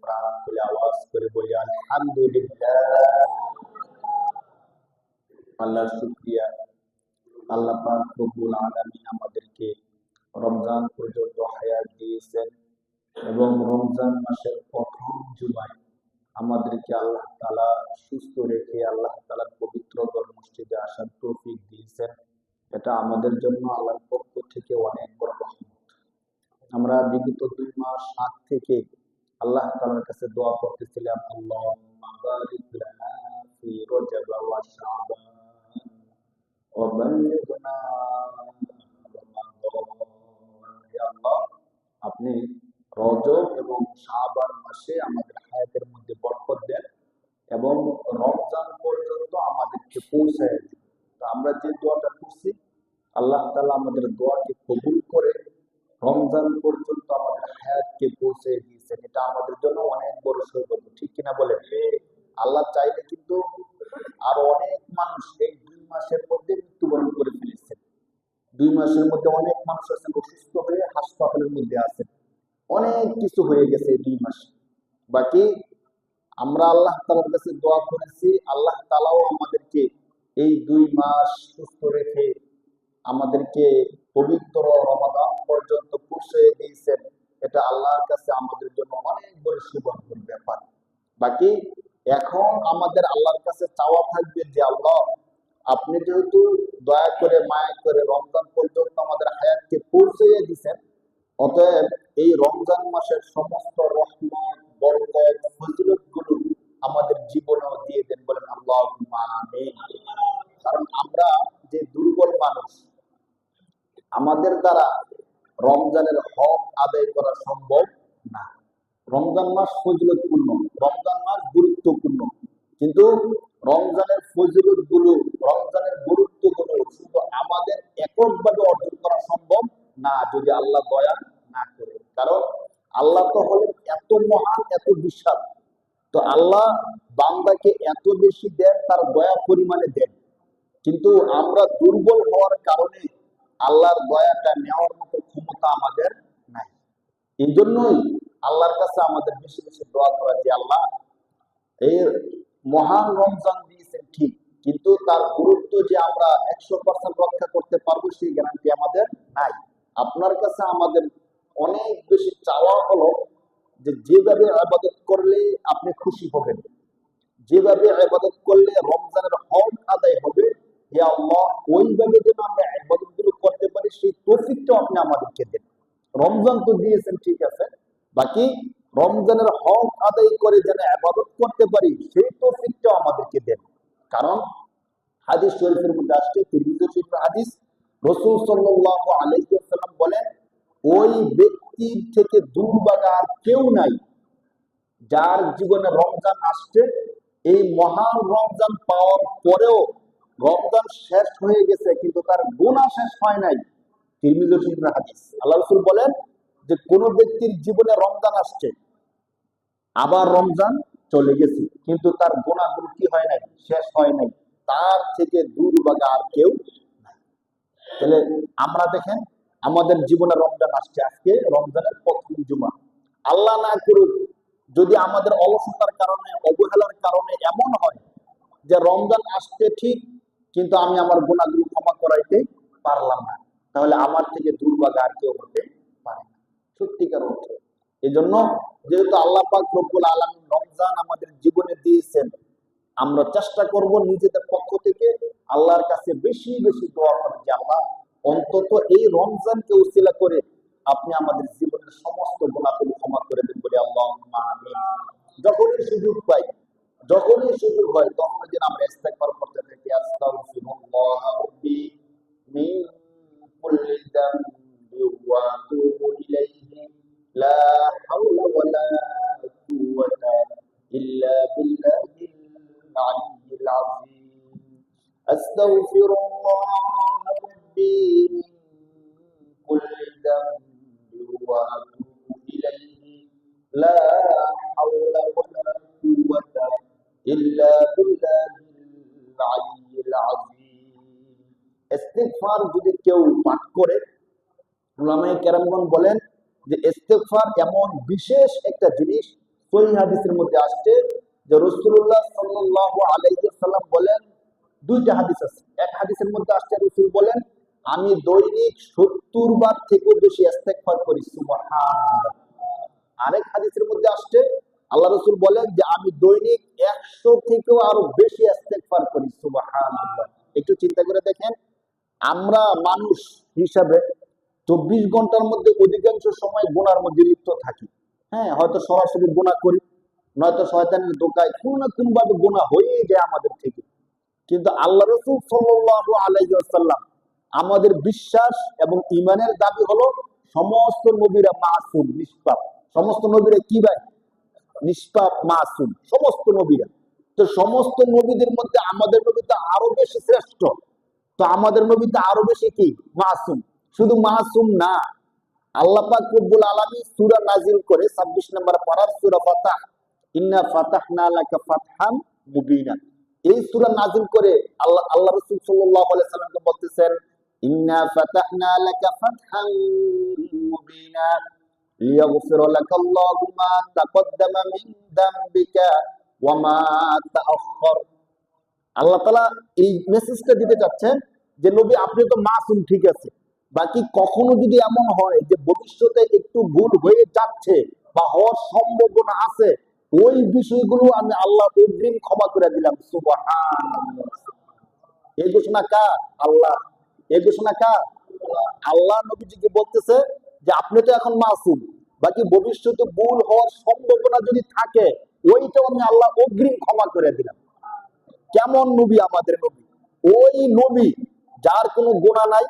প্রাণ খুলে আওয়াজ করে বলি আলহামদুলিল্লাহ। আল্লাহর শুকরিয়া, আল্লাহ পাক রব্বুল আলামিন আমাদেরকে রমজান পর্যন্ত হায়াত দিয়েছেন এবং রমজান মাসের প্রথম জুমায় আমাদেরকে আল্লাহ তাআলা সুস্থ রেখে আল্লাহ তাআলার পবিত্র ঘর মসজিদে আসার তৌফিক দিয়েছেন। এটা আমাদের জন্য আল্লাহর পক্ষ থেকে অনেক বড় রহমত। আমরা বিগত 2 মাস আগ থেকে আল্লাহ তাআলার কাছে দোয়া করতেছিলাম, আল্লাহুম্মা বারিক লানা ফি রজব ওয়া শাবান ওয়া বাল্লিগনা রমাদান। হে আল্লাহ, আপনি রজব এবং শাবান মাসে আমাদের হায়াতের মধ্যে বরকত দেন এবং রমজান পর্যন্ত আমাদেরকে পৌঁছায় দেন। তো আমরা যে দোয়াটা করছি, আল্লাহ তাআলা আমাদের দোয়াকে কবুল করে রমজান পর্যন্ত আমাদের হায়াতকে পৌঁছে দিয়েছেন। এটা আমাদের জন্য অনেক বড় সৌভাগ্য, ঠিক কিনা বলেন? আল্লাহ চাইলে কিন্তু আরো অনেক মানুষ এই 2 মাসের মধ্যে মৃত্যুবরণ করে ফেলেছেন। 2 মাসের মধ্যে অনেক মানুষ আছেন অসুস্থ হয়ে হাসপাতালের মধ্যে আছেন, অনেক কিছু হয়ে গেছে এই 2 মাসে। বাকি আমরা আল্লাহ তাআলার কাছে দোয়া করেছি, আল্লাহ তাআলাও আমাদেরকে এই 2 মাস সুস্থ রেখে আমাদেরকে পবিত্র রমাদান পর্যন্ত পৌঁছে দিয়েছেন। এটা আল্লাহর কাছে আমাদের জন্য অনেক বড় সৌভাগ্যের ব্যাপার। বাকি এখন আমাদের আল্লাহর কাছে চাওয়া থাকবে যে আল্লাহ, আপনি যেহেতু দয়া করে মায়া করে রমজান পর্যন্ত আমাদের হায়াতকে পৌঁছে দিয়েছেন, অতএব এই রমজান মাসের সমস্ত রহমত, বরকত, ফজিলতগুলো আমাদের জীবনেও দিয়ে দেন, বলেন আল্লাহুম্মা আমিন। কারণ আমরা যে দুর্বল মানুষ, আমাদের দ্বারা রমজানের হক আদায় করা সম্ভব না। রমজান মাস ফজিলতপূর্ণ, রমজান মাস গুরুত্বপূর্ণ, কিন্তু রমজানের ফজিলত গুলো, রমজানের গুরুত্ব গুলো শুধু আমাদের এককভাবে অর্জন করা সম্ভব না যদি আল্লাহ দয়া না করে। কারণ আল্লাহ তো হলেন এত মহান, এত বিশাল, তো আল্লাহ বান্দাকে এত বেশি দেন, তার দয়া পরিমাণে দেন, কিন্তু আমরা দুর্বল হওয়ার কারণে আল্লাহর দয়াটা নেওয়ার মতো ক্ষমতা আমাদের নাই। এই জন্যই আল্লাহর কাছে আমাদের বেশি বেশি দোয়া করা যে আল্লাহ, এই মহান রমজান দিয়েছেন ঠিক, কিন্তু তার গুরুত্ব যে আমরা 100% রক্ষা করতে পারবো সেই গ্যারান্টি আমাদের নাই। আপনার কাছে আমাদের অনেক বেশি চাওয়া হলো যে যেভাবে ইবাদত করলে আপনি খুশি হবেন, যেভাবে ইবাদত করলে রমজানের হক আদায় হবে, হে আল্লাহ ওইভাবে যেন আমরা ইবাদতগুলো করতে পারি সেই তৌফিকটা আপনি আমাদেরকে দেন। রমজান তো দিয়েছেন ঠিক আছে, বাকি রমজানের হক আদায় করে যেন ইবাদত করতে পারি সেই তৌফিকটা আমাদেরকে দেন। কারণ হাদিস শরীফের মধ্যে আসছে, তিরমিজি শরীফের হাদিস, রাসূল সাল্লাল্লাহু আলাইহি ওয়াসাল্লাম বলেন, ওই ব্যক্তির থেকে দুর্ভাগা আর কেউ নাই যার জীবনে রমজান আসছে, এই মহান রমজান পাওয়ার পরেও রমজান শেষ হয়ে গেছে কিন্তু তার গুনাহ শেষ হয় নাই। তিরমিজি শরীফের হাদিস। আল্লাহ রাসূল বলেন যে কোন ব্যক্তির জীবনে রমজান আসছে, আবার রমজান চলে গেছে, কিন্তু তার গুনাহগুলো কি হয় নাই? শেষ হয় নাই। তার থেকে দুর্ভাগা আর কেউ নাই। তাহলে আমরা দেখেন, আমাদের জীবনে রমজান আসছে, আজকে রমজানের প্রথম জুমা। আল্লাহ না করুক যদি আমাদের অলসতার কারণে, অবহেলার কারণে এমন হয় যে রমজান আসছে ঠিক, কিন্তু আমি আমার গুনাহগুলো ক্ষমা করাইতে পারলাম না, তাহলে আমার থেকে দুর্ভাগা আর কেউ হতে পারে না সত্যিকার অর্থে। এই জন্য যেহেতু আল্লাহ পাক রব্বুল আলামিন রমজান আমাদের জীবনে দিয়েছেন, আমরা চেষ্টা করব নিজেদের পক্ষ থেকে আল্লাহর কাছে বেশি বেশি দোয়া করার যে আল্লাহ, অন্তত এই রমজানকে উসিলা করে আপনি আমাদের জীবনের সমস্ত গুনাহগুলো ক্ষমা করে দেন, বলে আল্লাহুম্মা আমিন। যখনই সুযোগ পাই, যখনই সুযোগ হয়, তখন যেন আমরা ইস্তেগফার করতে থাকি, আস্তাগফিরুল্লাহ রাব্বি মিন কুল্লি যামবি ওয়া আতুবু ইলাইহি লা হাওলা ওয়ালা কুওয়াতা ইল্লা বিল্লাহিল আলিয়্যিল আযীম। আস্তাগফিরুল্লাহ রাব্বি মিন কুল্লি যামবি ওয়া আতুবু ইলাইহি লা হাওলা ওয়ালা কুওয়াতা ইল্লা বিল্লাহিল আলিয়্যিল আযীম। ইস্তিগফার যদি কেউ পাঠ করে, উলামায়ে কেরামগণ বলেন যে ইস্তিগফার এমন বিশেষ একটা জিনিস, সহিহ হাদিসের মধ্যে আসছে যে রাসূলুল্লাহ সাল্লাল্লাহু আলাইহি ওয়াসাল্লাম বলেন, দুইটা হাদিস আছে। এক হাদিসের মধ্যে আসছে রাসূল বলেন, আমি দৈনিক 70 বার থেকেও বেশি ইস্তেগফার করি, সুবহানাল্লাহ। আরেক হাদিসের মধ্যে আসছে আল্লাহ রাসূল বলেন যে আমি দৈনিক 100 থেকেও আরো বেশি ইস্তেগফার করি, সুবহানাল্লাহ। একটু চিন্তা করে দেখেন, আমরা মানুষ হিসাবে 24 ঘন্টার মধ্যে অধিকাংশ সময় গুনার মধ্যে লিপ্ত থাকি। হ্যাঁ, হয়তো সরাসরি গুনাহ করি, নয়তো শয়তানের ধোঁকায় কোনো না কোনো ভাবে গুনাহ হয়েই যায় আমাদের থেকে। কিন্তু আল্লাহ রাসূল সাল্লাল্লাহু আলাইহি ওয়াসাল্লাম আমাদের বিশ্বাস এবং ঈমানের দাবি হলো সমস্ত নবীরা মাসুম, নিষ্পাপ। সমস্ত নবীরা কি ভাই? নিষ্পাপ, মাসুম, সমস্ত নবীরা। তো সমস্ত নবীদের মধ্যে আমাদের নবী তো আরো বেশি শ্রেষ্ঠ। তো আমাদের নবী তো আরো বেশি কি? মাসুম। শুধু মাসুম না, আল্লাহ পাক রব্বুল আলামিন সূরা নাজিল করে 26 নম্বর পারার সূরা ফাতাহ, ইন্না ফাতাহনা লাকা ফাতহাম মুবিনা। এই সূরা নাজিল করে আল্লাহ রাসূল সাল্লাল্লাহু আলাইহি সাল্লামকে বলতেছেন, ইন্না ফাতাহনা লাকা ফাতহাম মুবিনা লিয়াগফিরা লাকাল্লাহু মা তাকদ্দামা মিন যামবিকা ওয়া মা তাআখার। আল্লাহ তাআলা এই মেসেজটা দিতে চাচ্ছেন যে নবী আপনি তো মাসুম, ঠিক আছে, বাকি কখনো যদি এমন হয় যে ভবিষ্যতে একটু ভুল হয়ে যাচ্ছে বা হওয়ার সম্ভাবনা আছে, ওই বিষয়গুলো আমি আল্লাহ অগ্রিম ক্ষমা করে দিলাম, সুবহানাল্লাহ। এই ঘোষণা কার? আল্লাহ। এই ঘোষণা কার? আল্লাহ নবীজিকে বলতেছে যে আপনি তো এখন মাসুম, বাকি ভবিষ্যতে ভুল হওয়ার সম্ভাবনা যদি থাকে ওইটাও আমি আল্লাহ অগ্রিম ক্ষমা করে দিলাম। কেমন নবী আমাদের নবী? ওই নবী যার কোনো গুনাহ নাই,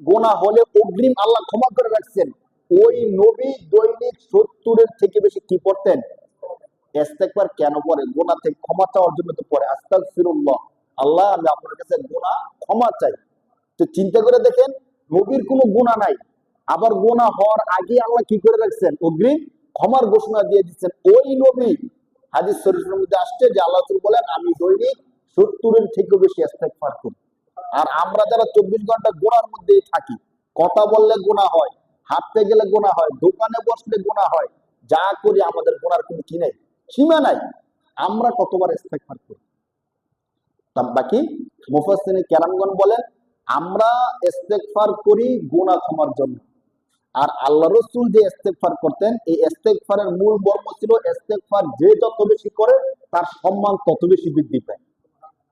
গুনাহ হলে অগ্রিম আল্লাহ ক্ষমা করে রাখছেন। ওই নবী দৈনিক 70-এর থেকে বেশি কি পড়তেন? ইস্তেগফার কেন পড়ে? গুনাহ থেকে ক্ষমা চাওয়ার জন্য তো পড়ে, আস্তাগফিরুল্লাহ, আল্লাহ আমি আপনার কাছে গুনাহ ক্ষমা চাই। তো চিন্তা করে দেখেন, নবীর কোনো গুনাহ নাই, আবার গুনাহ হওয়ার আগে আল্লাহ কি করে রাখছেন? অগ্রিম ক্ষমার ঘোষণা দিয়ে দিচ্ছেন। ওই নবী হাদিস শরীফের মধ্যে আসছে যে আল্লাহ রাসূল বলেন আমি দৈনিক 70-এর থেকে বেশি ইস্তেগফার করি। আর আমরা যারা 24 ঘন্টা গুনার মধ্যেই থাকি, কথা বললে গুনাহ হয়, হাঁটতে গেলে গুনাহ হয়, দোকানে বসলে গুনাহ হয়, যা করি আমাদের গুনার কোনো কি নাই, সীমা নাই। আমরা কতবার ইস্তেগফার করি? তা বাকি মুফাসসিরিন কেরামগণ বলেন আমরা ইস্তেগফার করি গুনাহ ক্ষমার জন্য। আর আল্লাহ রাসূল যে ইস্তেগফার করতেন, এই ইস্তেগফারের মূল মর্ম ছিল ইস্তেগফার যে যত বেশি করে তার সম্মান তত বেশি বৃদ্ধি পায়।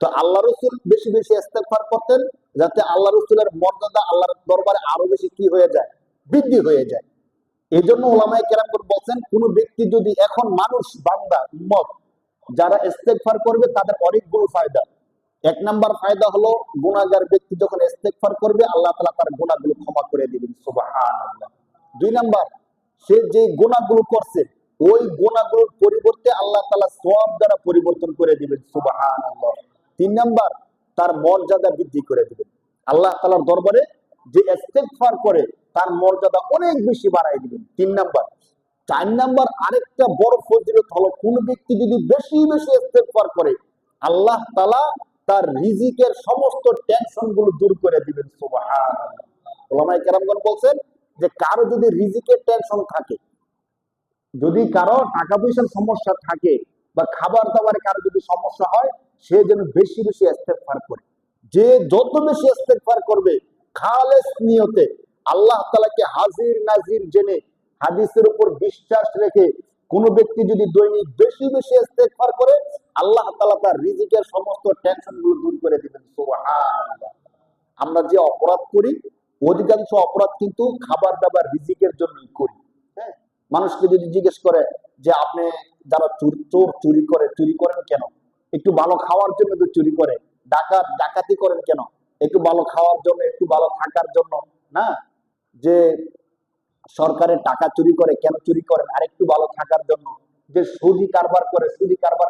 তো আল্লাহ রাসূল বেশি বেশি ইস্তেগফার করতেন যাতে আল্লাহ রাসূলের মর্যাদা আল্লাহর দরবারে আরো বেশি কি হয়ে যায়? বৃদ্ধি হয়ে যায়। এই জন্য ওলামায়ে কেরামগণ বলছেন কোন ব্যক্তি যদি এখন মানুষ বান্দা উম্মত যারা ইস্তেগফার করবে তাদের অনেকগুলো ফায়দা। এক নাম্বার ফায়দা হলো গুনাহগার ব্যক্তি যখন ইস্তেগফার করবে আল্লাহ তাআলা তার গুনাহগুলো ক্ষমা করে দিবেন, সুবহানাল্লাহ। দুই নাম্বার, সে যে গুনাহগুলো করছে ওই গুনাহগুলোর পরিবর্তে আল্লাহ তাআলা সওয়াব দ্বারা পরিবর্তন করে দিবেন, সুবহানাল্লাহ। তিন নাম্বার, তার মর্যাদা বৃদ্ধি করে দিবেন। আল্লাহ তাআলার দরবারে যে ইস্তেগফার করে তার মর্যাদা অনেক বেশি বাড়ায় দিবেন। তিন নাম্বার। চার নাম্বার, আরেকটা বড় ফজিলত হলো কোন ব্যক্তি যদি বেশি বেশি ইস্তেগফার করে আল্লাহ তাআলা তার রিজিকের সমস্ত টেনশন গুলো দূর করে দিবেন, সুবহানাল্লাহ। ওলামায়ে কেরামগণ বলছেন যে কারো যদি রিজিকের টেনশন থাকে, যদি কারো টাকা পয়সার সমস্যা থাকে বা খাবার দাবারে কারো যদি সমস্যা হয়, সে যেন বেশি বেশি ইস্তেগফার করে। যে যত বেশি ইস্তেগফার করবে খালেস নিয়তে, আল্লাহ তাআলাকে হাজির নাজির জেনে, হাদিসের উপর বিশ্বাস রেখে কোন ব্যক্তি যদি দৈনিক বেশি বেশি ইস্তেগফার করে আল্লাহ তাআলা তার রিজিকের সমস্ত টেনশন গুলো দূর করে দিবেন, সুবহানাল্লাহ। আমরা যে অপরাধ করি অধিকাংশ অপরাধ কিন্তু খাবার দাবার রিজিকের জন্যই করি। হ্যাঁ, মানুষকে যদি জিজ্ঞেস করে যে আপনি যারা চোর চুরি করেন কেন? একটু ভালো খাওয়ার জন্য তো চুরি করে। ডাকাতি করেন কেন? একটু ভালো খাওয়ার জন্য, একটু ভালো থাকার জন্য না। যে সরকারের টাকা চুরি করে কেন চুরি করেন? আর একটু ভালো থাকার জন্য। যে সুদি কারবার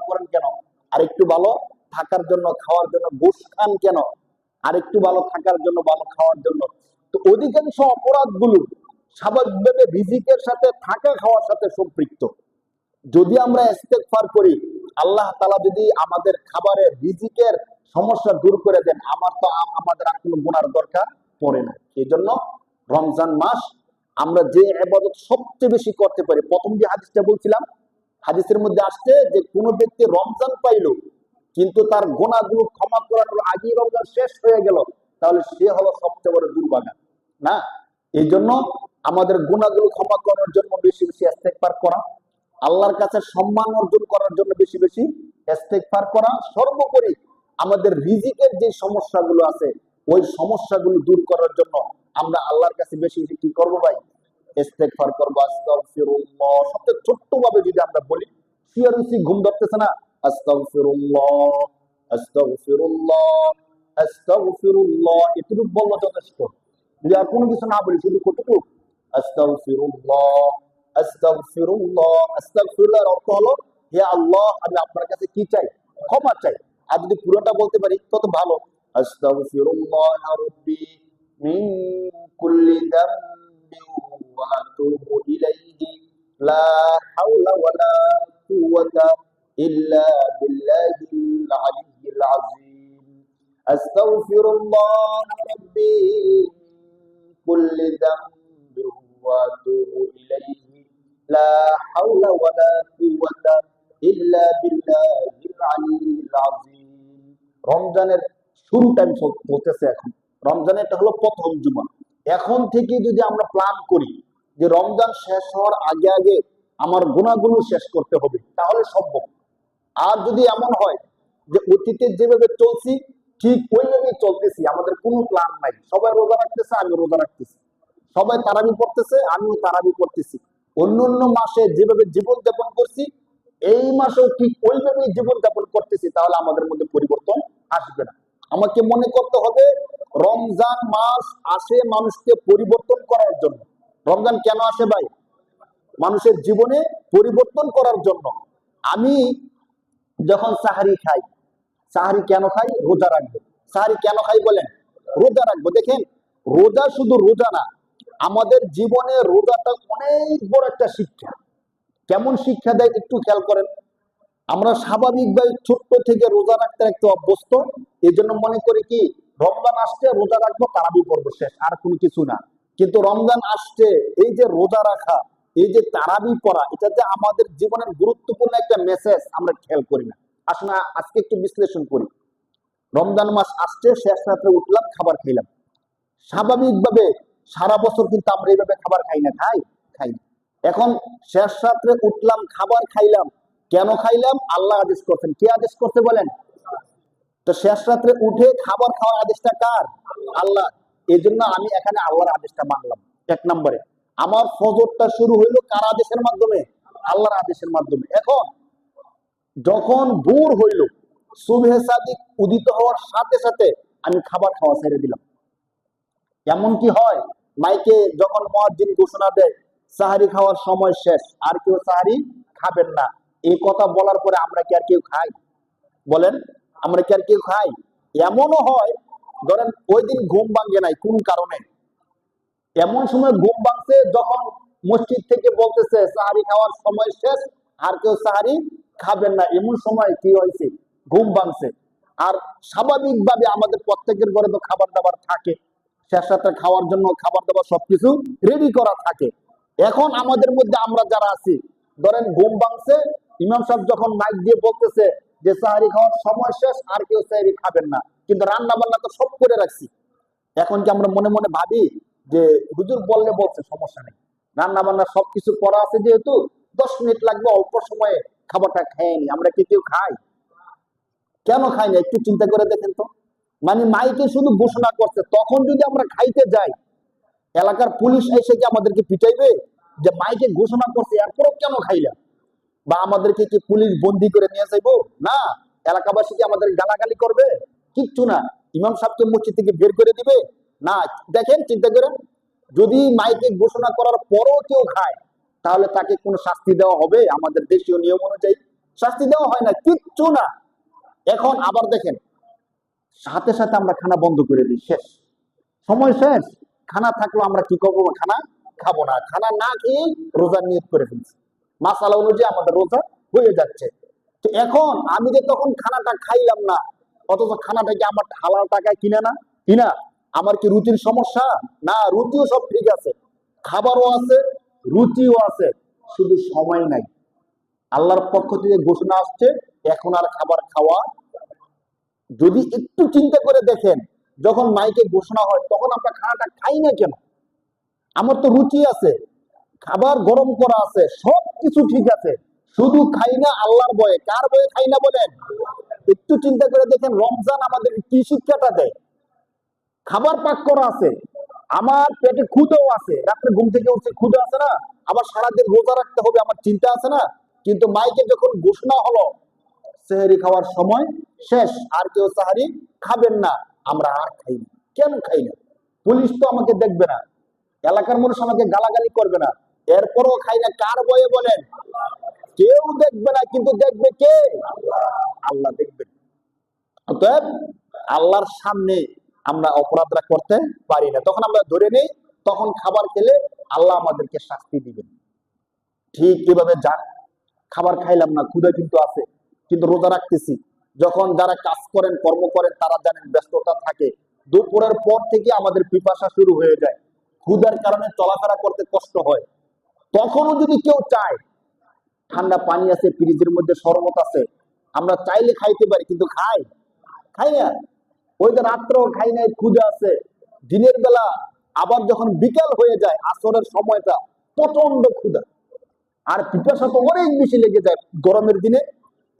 করেন কেন? আর একটু ভালো থাকার জন্য, খাওয়ার জন্য। ঘুষ খান কেন? আর একটু ভালো থাকার জন্য, ভালো খাওয়ার জন্য। তো অধিকাংশ অপরাধগুলো স্বাভাবিকভাবে রিজিকের সাথে, থাকা খাওয়ার সাথে সম্পৃক্ত। যদি আমরা ইস্তেগফার করি আল্লাহ তাআলা যদি আমাদের খাবারের রিজিকের সমস্যা দূর করে দেন, আমাদের আর কোনো গুনার দরকার পড়ে না। এই জন্য রমজান মাস আমরা যে ইবাদত সবচেয়ে বেশি করতে পারি, প্রথম যে হাদিসটা বলছিলাম হাদিসের মধ্যে আসছে যে কোন ব্যক্তি রমজান পাইলো কিন্তু তার গুনাহগুলো ক্ষমা করানোর আগেই রমজান শেষ হয়ে গেল, তাহলে সে হলো সবচেয়ে বড় দুর্ভাগা। না, এই জন্য আমাদের গুনাহগুলো ক্ষমা করার জন্য বেশি বেশি ইস্তেগফার করা, আল্লাহর কাছে সম্মান অর্জন করার জন্য বেশি বেশি ইস্তেগফার করা, সর্বোপরি আমাদের রিজিকের যে সমস্যাগুলো আছে ওই সমস্যাগুলো দূর করার জন্য আমরা আল্লাহর কাছে বেশি বেশি কি করবো ভাই? ইস্তেগফার করবো, আস্তাগফিরুল্লাহ। সবচেয়ে ছোট্ট ভাবে যদি আমরা বলি, শিয়ারুসি ঘুম ধরতেছে না, আস্তাগফিরুল্লাহ, আস্তাগফিরুল্লাহ, আস্তাগফিরুল্লাহ, এটুকু বললো যথেষ্ট। যদি আর কোনো কিছু না বলি, শুধু কতটুকু আস্তাগফিরুল্লাহ, আস্তাগফিরুল্লাহ। আস্তাগফিরুল্লাহর অর্থ হলো, হে আল্লাহ, আমি আপনার কাছে কি চাই? ক্ষমা চাই। আর যদি পুরোটা বলতে পারি তত ভালো। আস্তাগফিরুল্লাহ রাব্বি মিন কুল্লি যামবিন ওয়া আতুবু ইলাইহি লা হাওলা ওয়ালা কুওয়াতা ইল্লা বিল্লাহিল আলিয়্যিল আযীম। আস্তাগফিরুল্লাহ রাব্বি মিন কুল্লি যামবিন ওয়া আতুবু ইলাইহি লা হাওলা ওয়ালা কুওয়াতা ইল্লা বিল্লাহিল আলিয়্যিল আযীম। রমজানের শুরু টাইম চলতেছে এখন। রমজানের এটা হলো প্রথম জুমা। এখন থেকে যদি আমরা প্ল্যান করি যে রমজান শেষ হওয়ার আগে আগে আমার গুনাহগুলো শেষ করতে হবে, তাহলে সম্ভব। আর যদি এমন হয় যে অতীতে যেভাবে চলছি ঠিক ওইভাবেই চলতেছি, আমাদের কোনো প্ল্যান নাই, সবাই রোজা রাখতেছে, আমি রোজা রাখতেছি, সবাই তারাবি পড়তেছে, আমিও তারাবি করতেছি, অন্য অন্য মাসে যেভাবে জীবন যাপন করছি এই মাসেও ঠিক ওইভাবেই জীবন যাপন করতেছি, তাহলে আমাদের মধ্যে পরিবর্তন আসবে না। আমাকে মনে করতে হবে রমজান মাস আসে মানুষকে পরিবর্তন করার জন্য। রমজান কেন আসে ভাই? মানুষের জীবনে পরিবর্তন করার জন্য। আমি যখন সাহারি খাই, সাহারি কেন খাই? রোজা রাখবো। সাহারি কেন খাই বলেন? রোজা রাখবো। দেখেন, রোজা শুধু রোজা না, আমাদের জীবনে রোজাটা অনেক বড় একটা শিক্ষা। কেমন শিক্ষা দেয় একটু খেয়াল করেন। আমরা স্বাভাবিকভাবে ছোট্ট থেকে রোজা রাখতে রাখতে অভ্যস্ত, এই জন্য মনে করি কি রমজান আসছে রোজা রাখবো, তারাবি পড়বো, শেষ, আর কোনো কিছু না। কিন্তু রমজান আসছে, এই যে রোজা রাখা, এই যে তারাবি পড়া, এটা যে আমাদের জীবনের গুরুত্বপূর্ণ একটা মেসেজ, আমরা খেয়াল করি না। আসলে আজকে একটু বিশ্লেষণ করি। রমজান মাস আসছে, শেষ রাত্রে উঠলাম, খাবার খাইলাম। স্বাভাবিকভাবে সারা বছর কিন্তু আমরা এইভাবে খাবার খাই না, খাই খাই না। এখন শেষ রাত্রে উঠলাম, খাবার খাইলাম, কেন খাইলাম? আল্লাহ আদেশ করছেন। কে আদেশ করতে বলেন? তো শেষ রাত্রে উঠে খাবার খাওয়ার আদেশটা কার? আল্লাহ। এই জন্য আমি এখানে আল্লাহর আদেশটা মানলাম। এক নম্বরে আমার ফজরটা শুরু হইলো কার আদেশের মাধ্যমে? আল্লাহর আদেশের মাধ্যমে। এখন যখন ভোর হইল, সুবহে সাদিক উদিত হওয়ার সাথে সাথে আমি খাবার খাওয়া ছেড়ে দিলাম। এমন কি হয়, মাইকে যখন মুয়াজ্জিন ঘোষণা দেয় সাহারি খাওয়ার সময় শেষ, আর কেউ সাহারি খাবেন না, এই কথা বলার পরে আমরা কি আর কেউ খাই? বলেন, আমরা কি আর কেউ খাই? এমনও হয়, ধরেন ওই দিন ঘুম ভাঙে নাই কোন কারণে, এমন সময় ঘুম ভাঙছে যখন মসজিদ থেকে বলতেছে সাহারি খাওয়ার সময় শেষ, আর কেউ সাহারি খাবেন না, এমন সময় কি হয়েছে? ঘুম ভাঙছে। আর স্বাভাবিকভাবে আমাদের প্রত্যেকের ঘরে তো খাবার দাবার থাকে, শেষ রাতে খাওয়ার জন্য খাবার দাবার সবকিছু রেডি করা থাকে। এখন আমাদের মধ্যে আমরা যারা আছি, ধরেন ঘুম ভাঙছে, ইমাম সাহেব যখন মাইক দিয়ে বলতেছে যে সাহারি খাওয়ার সময় শেষ, আর কেউ সাহারি খাবেন না, কিন্তু রান্না বান্না তো সব করে রাখছি। এখন কি আমরা মনে মনে ভাবি যে হুজুর বললে বলছে, সমস্যা নেই, রান্না বান্না সবকিছু করা আছে, যেহেতু 10 মিনিট লাগবে, অল্প সময়ে খাবারটা খেয়ে নি। আমরা কি কেউ খাই? কেন খাই না? একটু চিন্তা করে দেখেন তো। মানে মাইকে শুধু ঘোষণা করছে, তখন যদি আমরা খাইতে যাই, এলাকার পুলিশ এসে কি আমাদেরকে পিটাইবে? যে মাইকে ঘোষণা করছে এরপরও কেন খাইলা? বা আমাদেরকে কি পুলিশ বন্দি করে নিয়ে যাইবো? না। এলাকাবাসী কি আমাদের গালাগালি করবে? কিচ্ছু না। ইমাম সাহেবকে মসজিদ থেকে বের করে দিবে? না। দেখেন, চিন্তা করেন, যদি মাইকে ঘোষণা করার পরও কেউ খায়, তাহলে তাকে কোনো শাস্তি দেওয়া হবে? আমাদের দেশীয় নিয়ম অনুযায়ী শাস্তি দেওয়া হয় না, কিচ্ছু না। এখন আবার দেখেন, সাথে সাথে আমরা খানা বন্ধ করে দিই, শেষ, সময় শেষ, খানা থাকলো আমরা কি করবো? খানা খাবো না। খানা না খেয়ে রোজার নিয়ত করে ফেলছি, মাসালা অনুযায়ী আমাদের রোজা হয়ে যাচ্ছে। তো এখন আমি যে তখন খানাটা খাইলাম না, অথচ খানাটা কি আমার হালাল টাকায় কিনে না? কিনা? আমার কি রুচির সমস্যা? না, রুচিও সব ঠিক আছে, খাবারও আছে, রুচিও আছে, শুধু সময় নাই। আল্লাহর পক্ষ থেকে ঘোষণা আসছে এখন আর খাবার খাওয়া। যদি একটু চিন্তা করে দেখেন, যখন মাইকে ঘোষণা হয় তখন আমরা খানাটা খাই না কেন? আমার তো রুচি আছে, খাবার গরম করা আছে, সবকিছু ঠিক আছে, শুধু খাই না আল্লাহর ভয়ে। কার ভয়ে খাই না বলেন? একটু চিন্তা করে দেখেন রমজান আমাদের কি শিক্ষাটা দেয়। খাবার পাক করা আছে, আমার পেটে ক্ষুধাও আছে, রাত্রে ঘুম থেকে উঠছে ক্ষুধা আছে না, আবার সারাদিন রোজা রাখতে হবে আমার চিন্তা আছে না। কিন্তু মাইকে যখন ঘোষণা হলো সেহরি খাওয়ার সময় শেষ, আর কেউ সাহারি খাবেন না, আমরা আর খাই না। কেন খাই না? পুলিশ তো আমাকে দেখবে না, এলাকার মানুষ আমাকে গালাগালি করবে না, এরপরও খাই না। কার ভয়ে বলেন? কেউ দেখবে না, কিন্তু দেখবে কে? আল্লাহ দেখবেন। অতএব আল্লাহর সামনে আমরা অপরাধরা করতে পারি না, তখন আমরা ধরে নেই, তখন খাবার খেলে আল্লাহ আমাদেরকে শাস্তি দিবেন। ঠিক এভাবে যান, খাবার খাইলাম না, ক্ষুধা কিন্তু আছে, কিন্তু রোজা রাখতেছি। যখন যারা কাজ করেন, কর্ম করেন, তারা জানেন ব্যস্ততা থাকে, দুপুরের পর থেকে আমাদের পিপাসা শুরু হয়ে যায়, ক্ষুধার কারণে চলাফেরা করতে কষ্ট হয়। তখনও যদি কেউ চায়, ঠান্ডা পানি আছে, ফ্রিজের মধ্যে শরবত আছে, আমরা চাইলে খাইতে পারি, কিন্তু খাই না। ওই যে রাত্রেও খাই নাই, ক্ষুধা আছে, দিনের বেলা আবার যখন বিকাল হয়ে যায় আসরের সময়টা, প্রচন্ড ক্ষুধা আর পিপাসা তো অনেক বেশি লেগে যায় গরমের দিনে।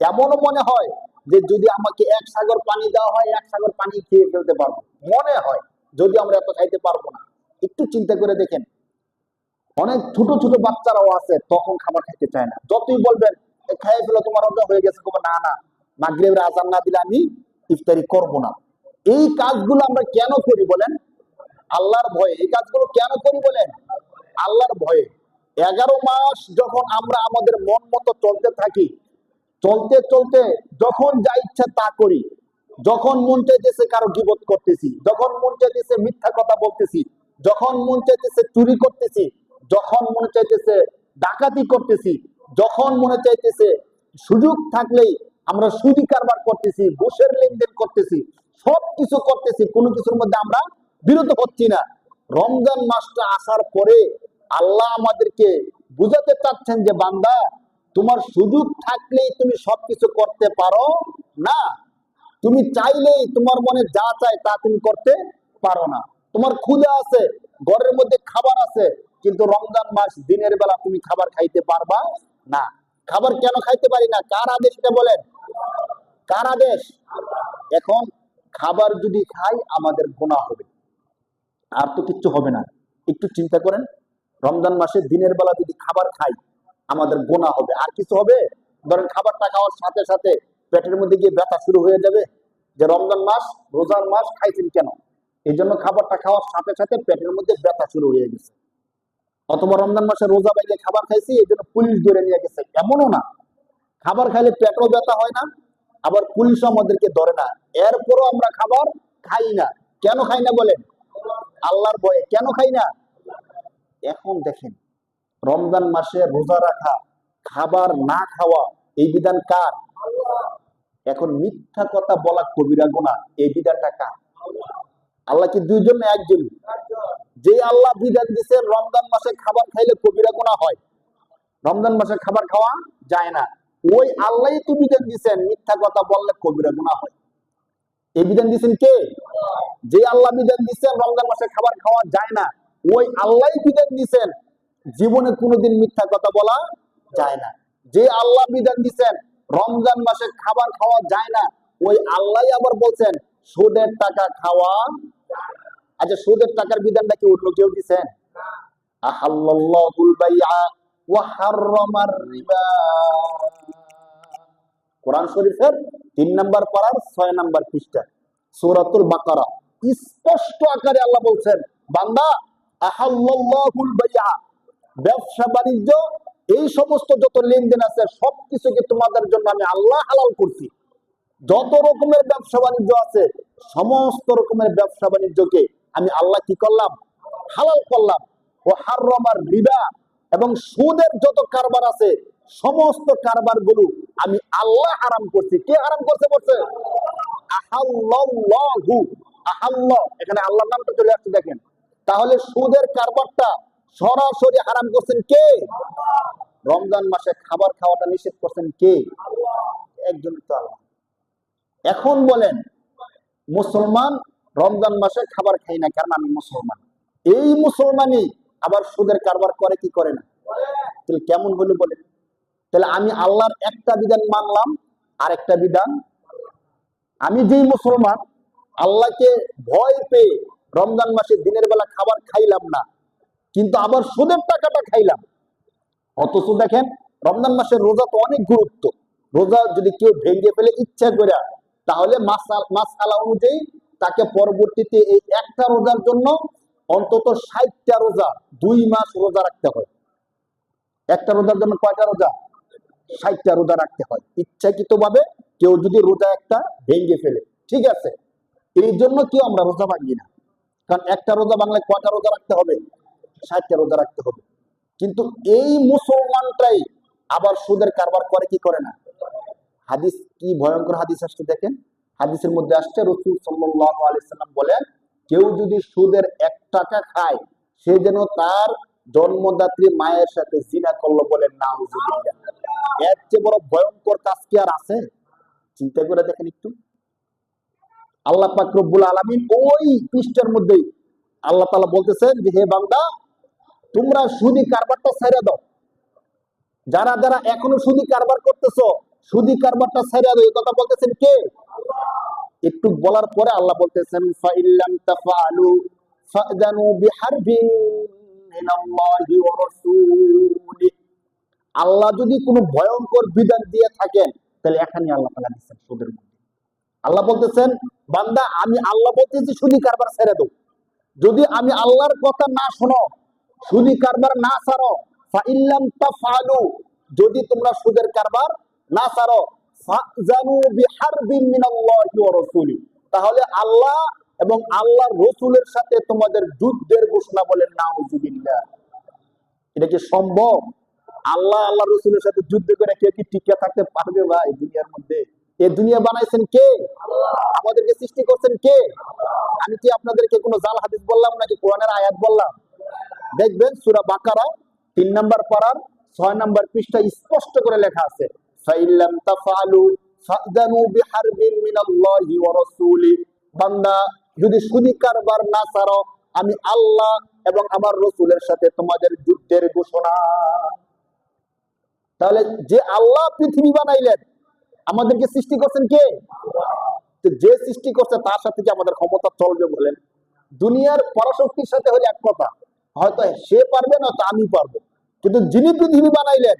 এমনও মনে হয় যে যদি আমাকে 1 সাগর পানি দেওয়া হয়, 1 সাগর পানি খেয়ে ফেলতে পারবো, মনে হয়, যদি আমরা এত খাইতে পারবো না। একটু চিন্তা করে দেখেন, অনেক ছোট ছোট বাচ্চারাও আছে, তখন খাবার খেতে চায় না। যতই বলবেন খাইয়ে ফেলো, তোমার রোজা হয়ে গেছে, না না, মাগরিবের আযান না দিলে আমি ইফতারি করব না। এই কাজগুলো আমরা কেন করি বলেন? আল্লাহর ভয়ে। এই কাজগুলো কেন করি বলেন? আল্লাহর ভয়ে। 11 মাস যখন আমরা আমাদের মন মতো চলতে থাকি, চলতে চলতে যখন যা ইচ্ছা তা করি, যখন মন চাইতেছে কারো গীবত করতেছি, যখন মন চাইতেছে মিথ্যা কথা বলতেছি, যখন মন চাইতেছে চুরি করতেছি, যখন মনে চাইতেছে ডাকাতি করতেছি, যখন মনে চাইতেছে সুযোগ থাকলেই আমরা সুদি কারবার করতেছি, ঘুষের লেনদেন করতেছি, সবকিছু করতেছি, কোনো কিছুর মধ্যে আমরা বিরত হচ্ছি না। রমজান মাসটা আসার পরে আল্লাহ আমাদেরকে বুঝাতে চাচ্ছেন যে বান্দা, তোমার সুযোগ থাকলেই তুমি সবকিছু করতে পারো না, তুমি চাইলেই তোমার মনে যা চায় তা তুমি করতে পারো না। তোমার ক্ষুধা আছে, ঘরের মধ্যে খাবার আছে, কিন্তু রমজান মাস দিনের বেলা তুমি খাবার খাইতে পারবা না। খাবার কেন খাইতে পারি না? কার আদেশ এটা বলেন? কার আদেশ? এখন খাবার যদি খাই আমাদের গুনাহ হবে, আর তো কিচ্ছু হবে না। একটু চিন্তা করেন, রমজান মাসে দিনের বেলা যদি খাবার খাই আমাদের গুনাহ হবে, আর কিছু হবে? ধরেন খাবারটা খাওয়ার সাথে সাথে পেটের মধ্যে গিয়ে ব্যথা শুরু হয়ে যাবে, যে রমজান মাস, রোজার মাস খাইছেন কেন, এই জন্য খাবারটা খাওয়ার সাথে সাথে পেটের মধ্যে ব্যথা শুরু হয়ে গেছে। অথবা রমজান মাসে রোজা বাইরে খাবার খাইছি, এই জন্য পুলিশ ধরে নিয়ে গেছে, এমনও না। খাবার খাইলে পেটও ব্যথা হয় না, আবার পুলিশও আমাদেরকে ধরে না, এরপরও আমরা খাবার খাই না। কেন খাই না বলেন? আল্লাহর ভয়ে। কেন খাই না? এখন দেখেন, রমজান মাসে রোজা রাখা, খাবার না খাওয়া, এই বিধান কার? এখন মিথ্যা কথা বলা কবিরা গুনাহ, এই বিধানটা কার? আল্লাহ কি দুইজন না একজন? যে আল্লাহ বিধান দিচ্ছেন রমজান মাসে খাবার খাইলে কবিরা গুনাহ হয়, রমজান মাসে খাবার খাওয়া যায় না, ওই আল্লাহই তো বিধান দিচ্ছেন মিথ্যা কথা বললে কবিরা গুনাহ হয়। এই বিধান দিচ্ছেন কে? যে আল্লাহ বিধান দিচ্ছেন রমজান মাসে খাবার খাওয়া যায় না, ওই আল্লাহই বিধান দিচ্ছেন জীবনে কোনোদিন মিথ্যা কথা বলা যায় না। যে আল্লাহ বিধান দিচ্ছেন রমজান মাসে খাবার খাওয়া যায় না, ওই আল্লাহ আবার বলছেন সুদের টাকা খাওয়া। আচ্ছা, সুদের টাকার বিধানটা কি অন্য কেউ দিচ্ছেন? আহাল্লাল্লাহুল বাইআ ওয়া হাররামার রিবা। কোরআন শরীফের 3 নম্বর পারার 6 নম্বর পৃষ্ঠা, সূরাতুল বাকারা, স্পষ্ট আকারে আল্লাহ বলছেন, বান্দা, আহাল্লাল্লাহুল বাইআ, ব্যবসা বাণিজ্য, এই সমস্ত যত লেনদেন আছে সবকিছুকে তোমাদের জন্য আমি আল্লাহ হালাল করছি। যত রকমের ব্যবসা বাণিজ্য আছে সমস্ত রকমের ব্যবসা বাণিজ্যকে আমি আল্লাহ কি করলাম? হালাল করলাম। ও হাররামার রিবা, এবং সুদের যত কারবার আছে সমস্ত কারবার গুলো আমি আল্লাহ হারাম করছি। কে হারাম করছে? বলছে আহাল্লাহু। আহাল্লাহ, এখানে আল্লাহর নামটা চলে আসছে, দেখেন। তাহলে সুদের কারবারটা সরাসরি হারাম করছেন কে? রমজান মাসে খাবার খাওয়াটা নিষেধ করছেন কে? একজন তো আল্লাহ। এখন বলেন মুসলমান রমজান মাসে খাবার খাই না কারণ আমি মুসলমান, এই মুসলমানই আবার সুদের কারবার করে কি করে না? তাহলে কেমন বলে বলেন? তাহলে আমি আল্লাহর একটা বিধান মানলাম আর একটা বিধান, আমি যেই মুসলমান আল্লাহকে ভয় পেয়ে রমজান মাসে দিনের বেলা খাবার খাইলাম না, কিন্তু আবার সুদের টাকাটা খাইলাম। অথচ দেখেন রমজান মাসের রোজা তো অনেক গুরুত্ব, রোজা যদি কেউ ভেঙে ফেলে ইচ্ছা করে, তাহলে মাসআলা অনুযায়ী তাকে পরবর্তীতে এই একটা রোজার জন্য অন্তত 60টা রোজা 2 মাস রোজা রাখতে হয়। একটা রোজার জন্য কয়টা রোজা? 60টা রোজা রাখতে হয় ইচ্ছাকৃত ভাবে কেউ যদি রোজা একটা ভেঙে ফেলে। ঠিক আছে, এই জন্য কেউ আমরা রোজা ভাঙি না, কারণ একটা রোজা বাংলায় কয়টা রোজা রাখতে হবে? 60টা রোজা রাখতে হবে। কিন্তু এই মুসলমানটাই আবার সুদের কারবার করে কি করে না? হাদিস কি ভয়ঙ্কর হাদিস আসছে দেখেন, হাদিসের মধ্যে আসছে রাসূল সাল্লাল্লাহু আলাইহি সাল্লাম বলেন, কেউ যদি সুদের 1 টাকা খায় সে যেন তার জন্মদাত্রী মায়ের সাথে জিনা করলো, বলেন নাউজুবিল্লাহ। এর চেয়ে বড় ভয়ঙ্কর কাজ কি আর আছে? চিন্তা করে দেখেন একটু। আল্লাহ পাক রব্বুল আলামিন ওই পৃষ্ঠার মধ্যেই আল্লাহ তাআলা বলতেছেন যে হে বান্দা, তোমরা সুদি কারবারটা ছেড়ে দাও। যারা যারা এখনো সুদি কারবার করতেছো, সুদি কারবারটা ছেড়ে দাও, এই কথা বলতেছেন কে? একটু বলার পরে আল্লাহ বলতেছেন ফাইল্লাম তাফআলু ফাদানু বিহারবিন মিনাল্লাহি ওয়া রাসূলি। আল্লাহ যদি কোনো ভয়ঙ্কর বিধান দিয়ে থাকেন তাহলে এখানে আল্লাহ তাআলা দিচ্ছেন সুদের মধ্যে। আল্লাহ বলতেছেন বান্দা, আমি আল্লাহ বলতেছি সুদি কারবার ছেড়ে দাও। যদি আমি আল্লাহর কথা না শোনো, সুদি কারবার না ছাড়ো, ফাইল্লাম তাফআলু, যদি তোমরা সুদের কারবার না ছাড়ো, ফাজানু বিহারবিন মিনাল্লাহি ওয়া রাসূলি, তাহলে আল্লাহ এবং আল্লাহর রাসূলের সাথে তোমাদের যুদ্ধের ঘোষণা, বলেন নাউজুবিল্লাহ। এটা কি সম্ভব? আল্লাহ আল্লাহ রাসূলের সাথে যুদ্ধ করে কেউ কি টিকে থাকতে পারবে ভাই দুনিয়ার মধ্যে? এই দুনিয়া বানাইছেন কে? আমাদেরকে সৃষ্টি করছেন কে? আমি কি আপনাদেরকে কোনো জাল হাদিস বললাম নাকি কোরআনের আয়াত বললাম? দেখবেন সূরা বাকারা 3 নম্বর পারার 6 নম্বর পৃষ্ঠায় স্পষ্ট করে লেখা আছে, ফাইল্লাম তাফআলু ফাদানু বিহারবিন মিনাল্লাহি ওয়া রাসূলি। বান্দা, যদি সুদি কারবার না ছাড়ো, আমি আল্লাহ এবং আমার রাসূলের সাথে তোমাদের যুদ্ধের ঘোষণা। তাহলে যে আল্লাহ পৃথিবী বানাইলেন, আমাদেরকে সৃষ্টি করছেন কে? যে সৃষ্টি করছে তার সাথে কি আমাদের ক্ষমতা চলবে বলেন? দুনিয়ার পরাশক্তির সাথে হলে এক কথা, হয়তো সে পারবে না তো আমি পারবো, কিন্তু যিনি পৃথিবী বানাইলেন,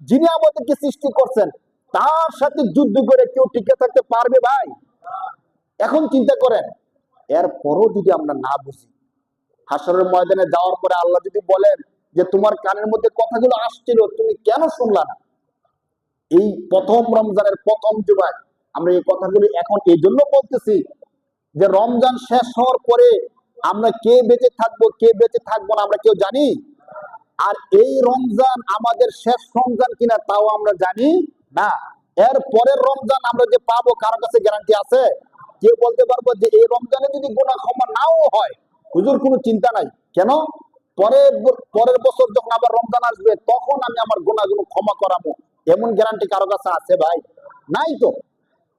যিনি আমাদেরকে সৃষ্টি করছেন, তার সাথে যুদ্ধ করে কেউ টিকে থাকতে পারবে ভাই? এখন চিন্তা করেন, এরপরও যদি আমরা না বুঝি, হাসরের ময়দানে যাওয়ার পরে আল্লাহ যদি বলেন যে তোমার কানের মধ্যে কথাগুলো আসছিল তুমি কেন শুনলা না? এই প্রথম রমজানের প্রথম জুমায় আমরা এই কথাগুলো এখন এই জন্য বলতেছি যে রমজান শেষ হওয়ার পরে আমরা কে বেঁচে থাকবো কে বেঁচে থাকবো না আমরা কেউ জানি। আর এই রমজান আমাদের শেষ রমজান কিনা তাও আমরা জানি না। এর পরের রমজান আমরা যে পাবো কারো কাছে গ্যারান্টি আছে? কেউ বলতে পারবো যে এই রমজানে যদি গুনাহ ক্ষমা নাও হয়, হুজুর কোনো চিন্তা নাই, কেন পরের বছর যখন আবার রমজান আসবে তখন আমি আমার গুনাহগুলো ক্ষমা করাবো, এমন গ্যারান্টি কারো কাছে আছে ভাই? নাই তো।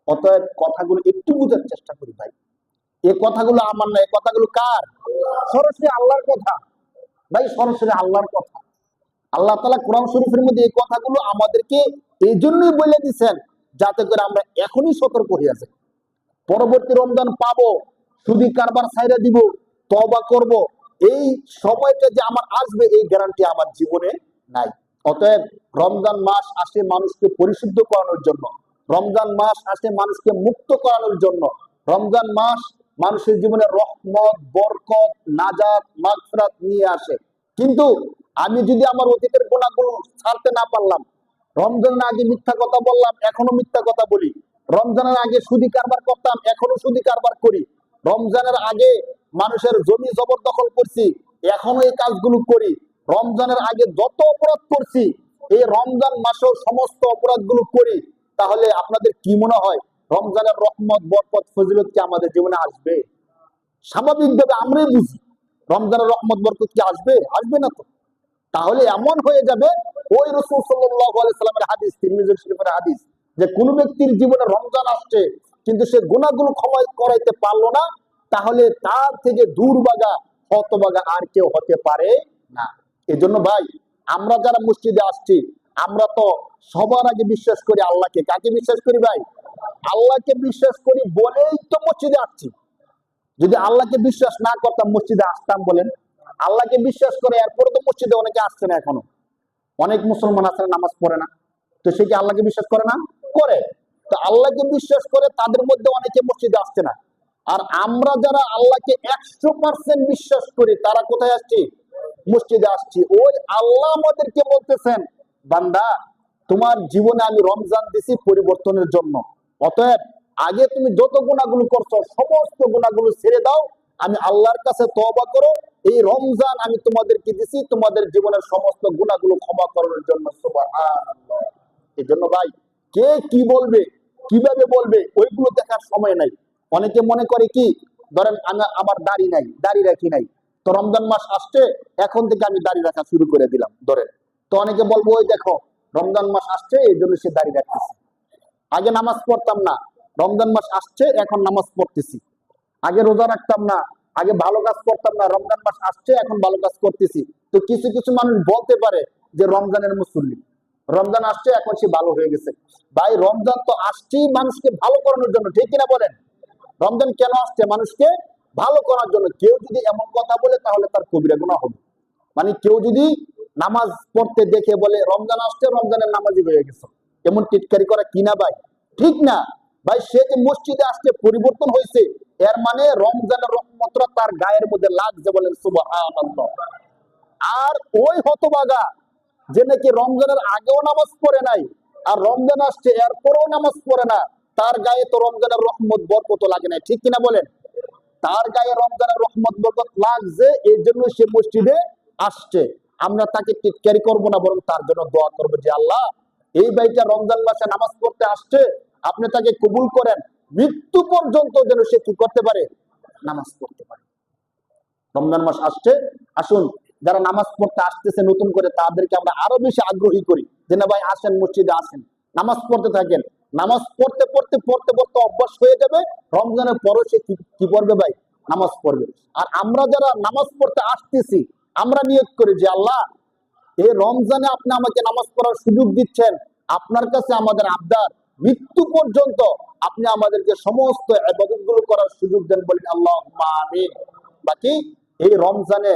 অতএব কথাগুলো একটু বুঝার চেষ্টা করি ভাই। এই কথাগুলো আমার না, এই কথাগুলো কার? সরাসরি আল্লাহর কথা ভাই, সরাসরি আল্লাহর কথা। আল্লাহ তাআলা কোরআন শরীফের মধ্যে এই কথাগুলো আমাদেরকে এই জন্যই বলে দিয়েছেন যাতে করে আমরা এখনই সতর্ক হয়ে যাই। পরবর্তী রমজান পাবো, সুদি কারবার ছাইরা দিব, তওবা করব, এই সময়টা যে আমার আসবে এই গ্যারান্টি আমার জীবনে নাই। অতএব রমজান মাস আসে মানুষকে পরিশুদ্ধ করানোর জন্য, রমজান মাস আসে মানুষকে মুক্ত করানোর জন্য, রমজান মাস মানুষের জীবনে রহমত, বরকত, নাজাত, মাগফিরাত নিয়ে আসে। কিন্তু আমি যদি আমার অতীতের গুনাহগুলো ছাড়তে না পারলাম, রমজানের আগে মিথ্যা কথা বললাম, এখনো মিথ্যা কথা বলি, রমজানের আগে সুদি কারবার করতাম, এখনো সুদি কারবার করি, রমজানের আগে মানুষের জমি জবরদখল করছি, এখনো এই কাজগুলো করি, রমজানের আগে যত অপরাধ করছি এই রমজান মাসেও সমস্ত অপরাধগুলো করি, তাহলে আপনাদের কি মনে হয় রমজানের রহমত, বরকত, ফজিলত কি আমাদের জীবনে আসবে? স্বাভাবিকভাবে আমরাই বুঝি রমজানের রহমত বরকত কি আসবে? আসবে না তো। তাহলে এমন হয়ে যাবে ওই রাসূল সাল্লাল্লাহু আলাইহি সাল্লামের হাদিস, তিরমিজি শরীফের হাদিস, যে কোন ব্যক্তির জীবনে রমজান আসছে কিন্তু সে গুনাহগুলো ক্ষমা করাইতে পারলো না, তাহলে তার থেকে দুর্ভাগা হতভাগা আর কেউ হতে পারে না। এজন্য ভাই, আমরা যারা মসজিদে আসছি, আমরা তো সবার আগে বিশ্বাস করি আল্লাহকে। কাকে বিশ্বাস করি ভাই? আল্লাহকে বিশ্বাস করি বলেই তো মসজিদে আসছি। যদি আল্লাহকে বিশ্বাস না করতাম মসজিদে আসতাম বলেন? আল্লাহকে বিশ্বাস করে এরপরে তো মসজিদে অনেকে আসছে না। এখনো অনেক মুসলমান আছে নামাজ পড়ে না, তো সে কি আল্লাহকে বিশ্বাস করে না? করে। তো আল্লাহকে বিশ্বাস করে তাদের মধ্যে অনেকে মসজিদে আসছে না। আর আমরা যারা আল্লাহকে 100% বিশ্বাস করি, তারা কোথায় আসছি? মসজিদে আসছি। ওই আল্লাহ আমাদেরকে বলতেছেন, বান্দা তোমার জীবনে আমি রমজান দিছি পরিবর্তনের জন্য, অতএব আগে তুমি যত গুনাহগুলো করছো সমস্ত গুনাহগুলো ছেড়ে দাও, আমি আল্লাহর কাছে তওবা করো, এই রমজান আমি তোমাদেরকে দিছি তোমাদের জীবনের সমস্ত গুনাহগুলো ক্ষমা করার জন্য। সুবহানাল্লাহ। এই জন্য ভাই, কে কি বলবে, কিভাবে বলবে, ওইগুলো দেখার সময় নাই। অনেকে মনে করে কি, ধরেন আমার দাড়ি নাই, দাড়ি রাখি নাই, তো রমজান মাস আসছে এখন থেকে আমি দাড়ি রাখা শুরু করে দিলাম ধরেন। তো অনেকে বলবো ওই দেখো রমজান মাস আসছে এই জন্য সে দাড়ি রাখতেছে। আগে নামাজ পড়তাম না, রমজান মাস আসছে এখন নামাজ পড়তেছি। আগে রোজা রাখতাম না, আগে ভালো কাজ করতাম না, রমজান মাস আসছে এখন ভালো কাজ করতেছি। তো কিছু কিছু মানুষ বলতে পারে যে রমজানের মুসল্লি, রমজান আসছে এখন সে ভালো হয়ে গেছে। ভাই, রমজান তো আসছেই মানুষকে ভালো করানোর জন্য, ঠিক কিনা বলেন? রমজান কেন আসছে? মানুষকে ভালো করার জন্য। কেউ যদি এমন কথা বলে তাহলে তার কবিরা গুনাহ হবে। মানে কেউ যদি নামাজ পড়তে দেখে বলে রমজান আসছে, রমজানের নামাজি হয়ে গেছে, এমন টিটকারি করা কিনা ভাই? ঠিক না ভাই। সে যে মসজিদে আসছে পরিবর্তন হয়েছে, এর মানে রমজানের রহমতটা তার গায়ের মধ্যে লাগছে, বলেন সুবহানাল্লাহ। আর ওই হতভাগা যে নাকি রমজানের আগেও নামাজ পড়ে নাই, আর রমজান আসছে এরপরেও নামাজ পড়ে না, তার গায়ে তো রমজানের রহমত বরকত লাগে নাই, ঠিক কিনা বলেন? তার গায়ে রমজানের রহমত বরকত লাগছে, এই জন্য সে মসজিদে আসছে। আমরা তাকে টিটকারি করব না, বরং তার জন্য দোয়া করবো যে আল্লাহ, এই ভাইটা রমজান মাসে নামাজ পড়তে আসছে, আপনি তাকে কবুল করেন, মৃত্যু পর্যন্ত যেন সে কি করতে পারে? নামাজ পড়তে পারে। রমজান মাস আসছে, আসুন যারা নামাজ পড়তে আসতেছে নতুন করে, তাদেরকে আমরা আরো বেশি আগ্রহী করি যে না ভাই আসেন, মসজিদে আসেন, নামাজ পড়তে থাকেন। নামাজ পড়তে পড়তে পড়তে পড়তে অভ্যাস হয়ে যাবে, রমজানের পরে সে কি করবে ভাই? নামাজ পড়বে। আর আমরা যারা নামাজ পড়তে আসতেছি, আমরা নিয়ত করি যে আল্লাহ, এই রমজানে আপনি আমাকে নামাজ পড়ার সুযোগ দিচ্ছেন, আপনার কাছে আমাদের আবদার, মৃত্যু পর্যন্ত আপনি আমাদেরকে সমস্ত ইবাদত গুলো করার সুযোগ দেন, বলি আল্লাহুম্মা আমিন। বাকি এই রমজানে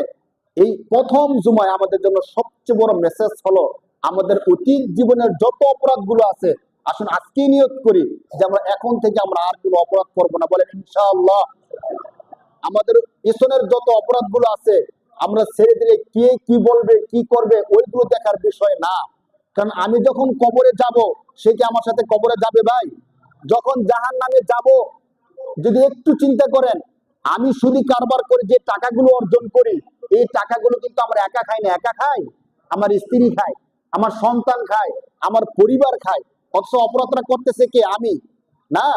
এই প্রথম জুমায় আমাদের জন্য সবচেয়ে বড় মেসেজ হলো, আমাদের অতীত জীবনের যত অপরাধ গুলো আছে, আসুন আজকেই নিয়ত করি যে আমরা এখন থেকে আমরা আর কোনো অপরাধ করবো না, বলেন ইনশাআল্লাহ। আমাদের পিছনের যত অপরাধ গুলো আছে আমরা ছেড়ে দিলে কে কি বলবে কি করবে ওইগুলো দেখার বিষয় না। কারণ আমি যখন কবরে যাব, সে কি আমার সাথে কবরে যাবে ভাই? যখন জাহান্নামে যাব, যদি একটু চিন্তা করেন, আমি শুধু কারবার করে যে টাকাগুলো অর্জন করি, এই টাকাগুলো কিন্তু আমরা একা খাই না, একা খাই, আমার স্ত্রী খায়, আমার সন্তান খায়, আমার পরিবার খায়। অথচ অপরাধটা করতেছে কে? আমি না।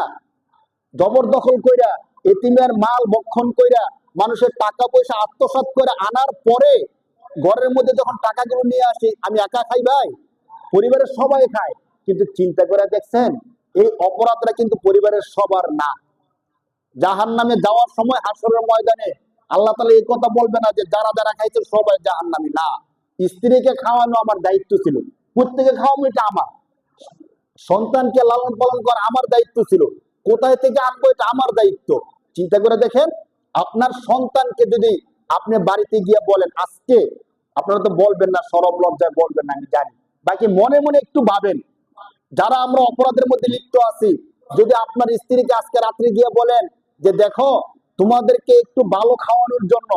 জবরদখল কইরা, এতিমের মাল বক্ষণ কইরা, মানুষের টাকা পয়সা আত্মসাৎ করে আনার পরে ঘরের মধ্যে যখন টাকাগুলো নিয়ে আসি, আমি একা খাই ভাই? পরিবারের সবাই খায়। কিন্তু চিন্তা করে দেখছেন, এই অপরাধটা কিন্তু পরিবারের সবার না। জাহান্নামে যাওয়ার সময় হাসরের ময়দানে আল্লাহ তাআলা এই কথা বলবে না যে যারা যারা খাইছে সবাই জাহান্নামী। না, স্ত্রীকে খাওয়ানো আমার দায়িত্ব ছিল, প্রত্যেকে খাওয়ানো এটা আমার, সন্তানকে লালন পালন করা আমার দায়িত্ব ছিল, কোথায় থেকে আনবো এটা আমার দায়িত্ব। চিন্তা করে দেখেন, আপনার সন্তানকে যদি আপনি বাড়িতে গিয়ে বলেন আজকে, আপনারা তো বলবেন না, সরব লজ্জায় বলবেন না আমি জানি, বাকি মনে মনে একটু ভাবেন, যারা আমরা অপরাধের মধ্যে লিপ্ত আছি, যদি আপনার স্ত্রীকে আজকে রাত্রে গিয়ে বলেন যে দেখো, তোমাদেরকে একটু ভালো খাওয়ানোর জন্য,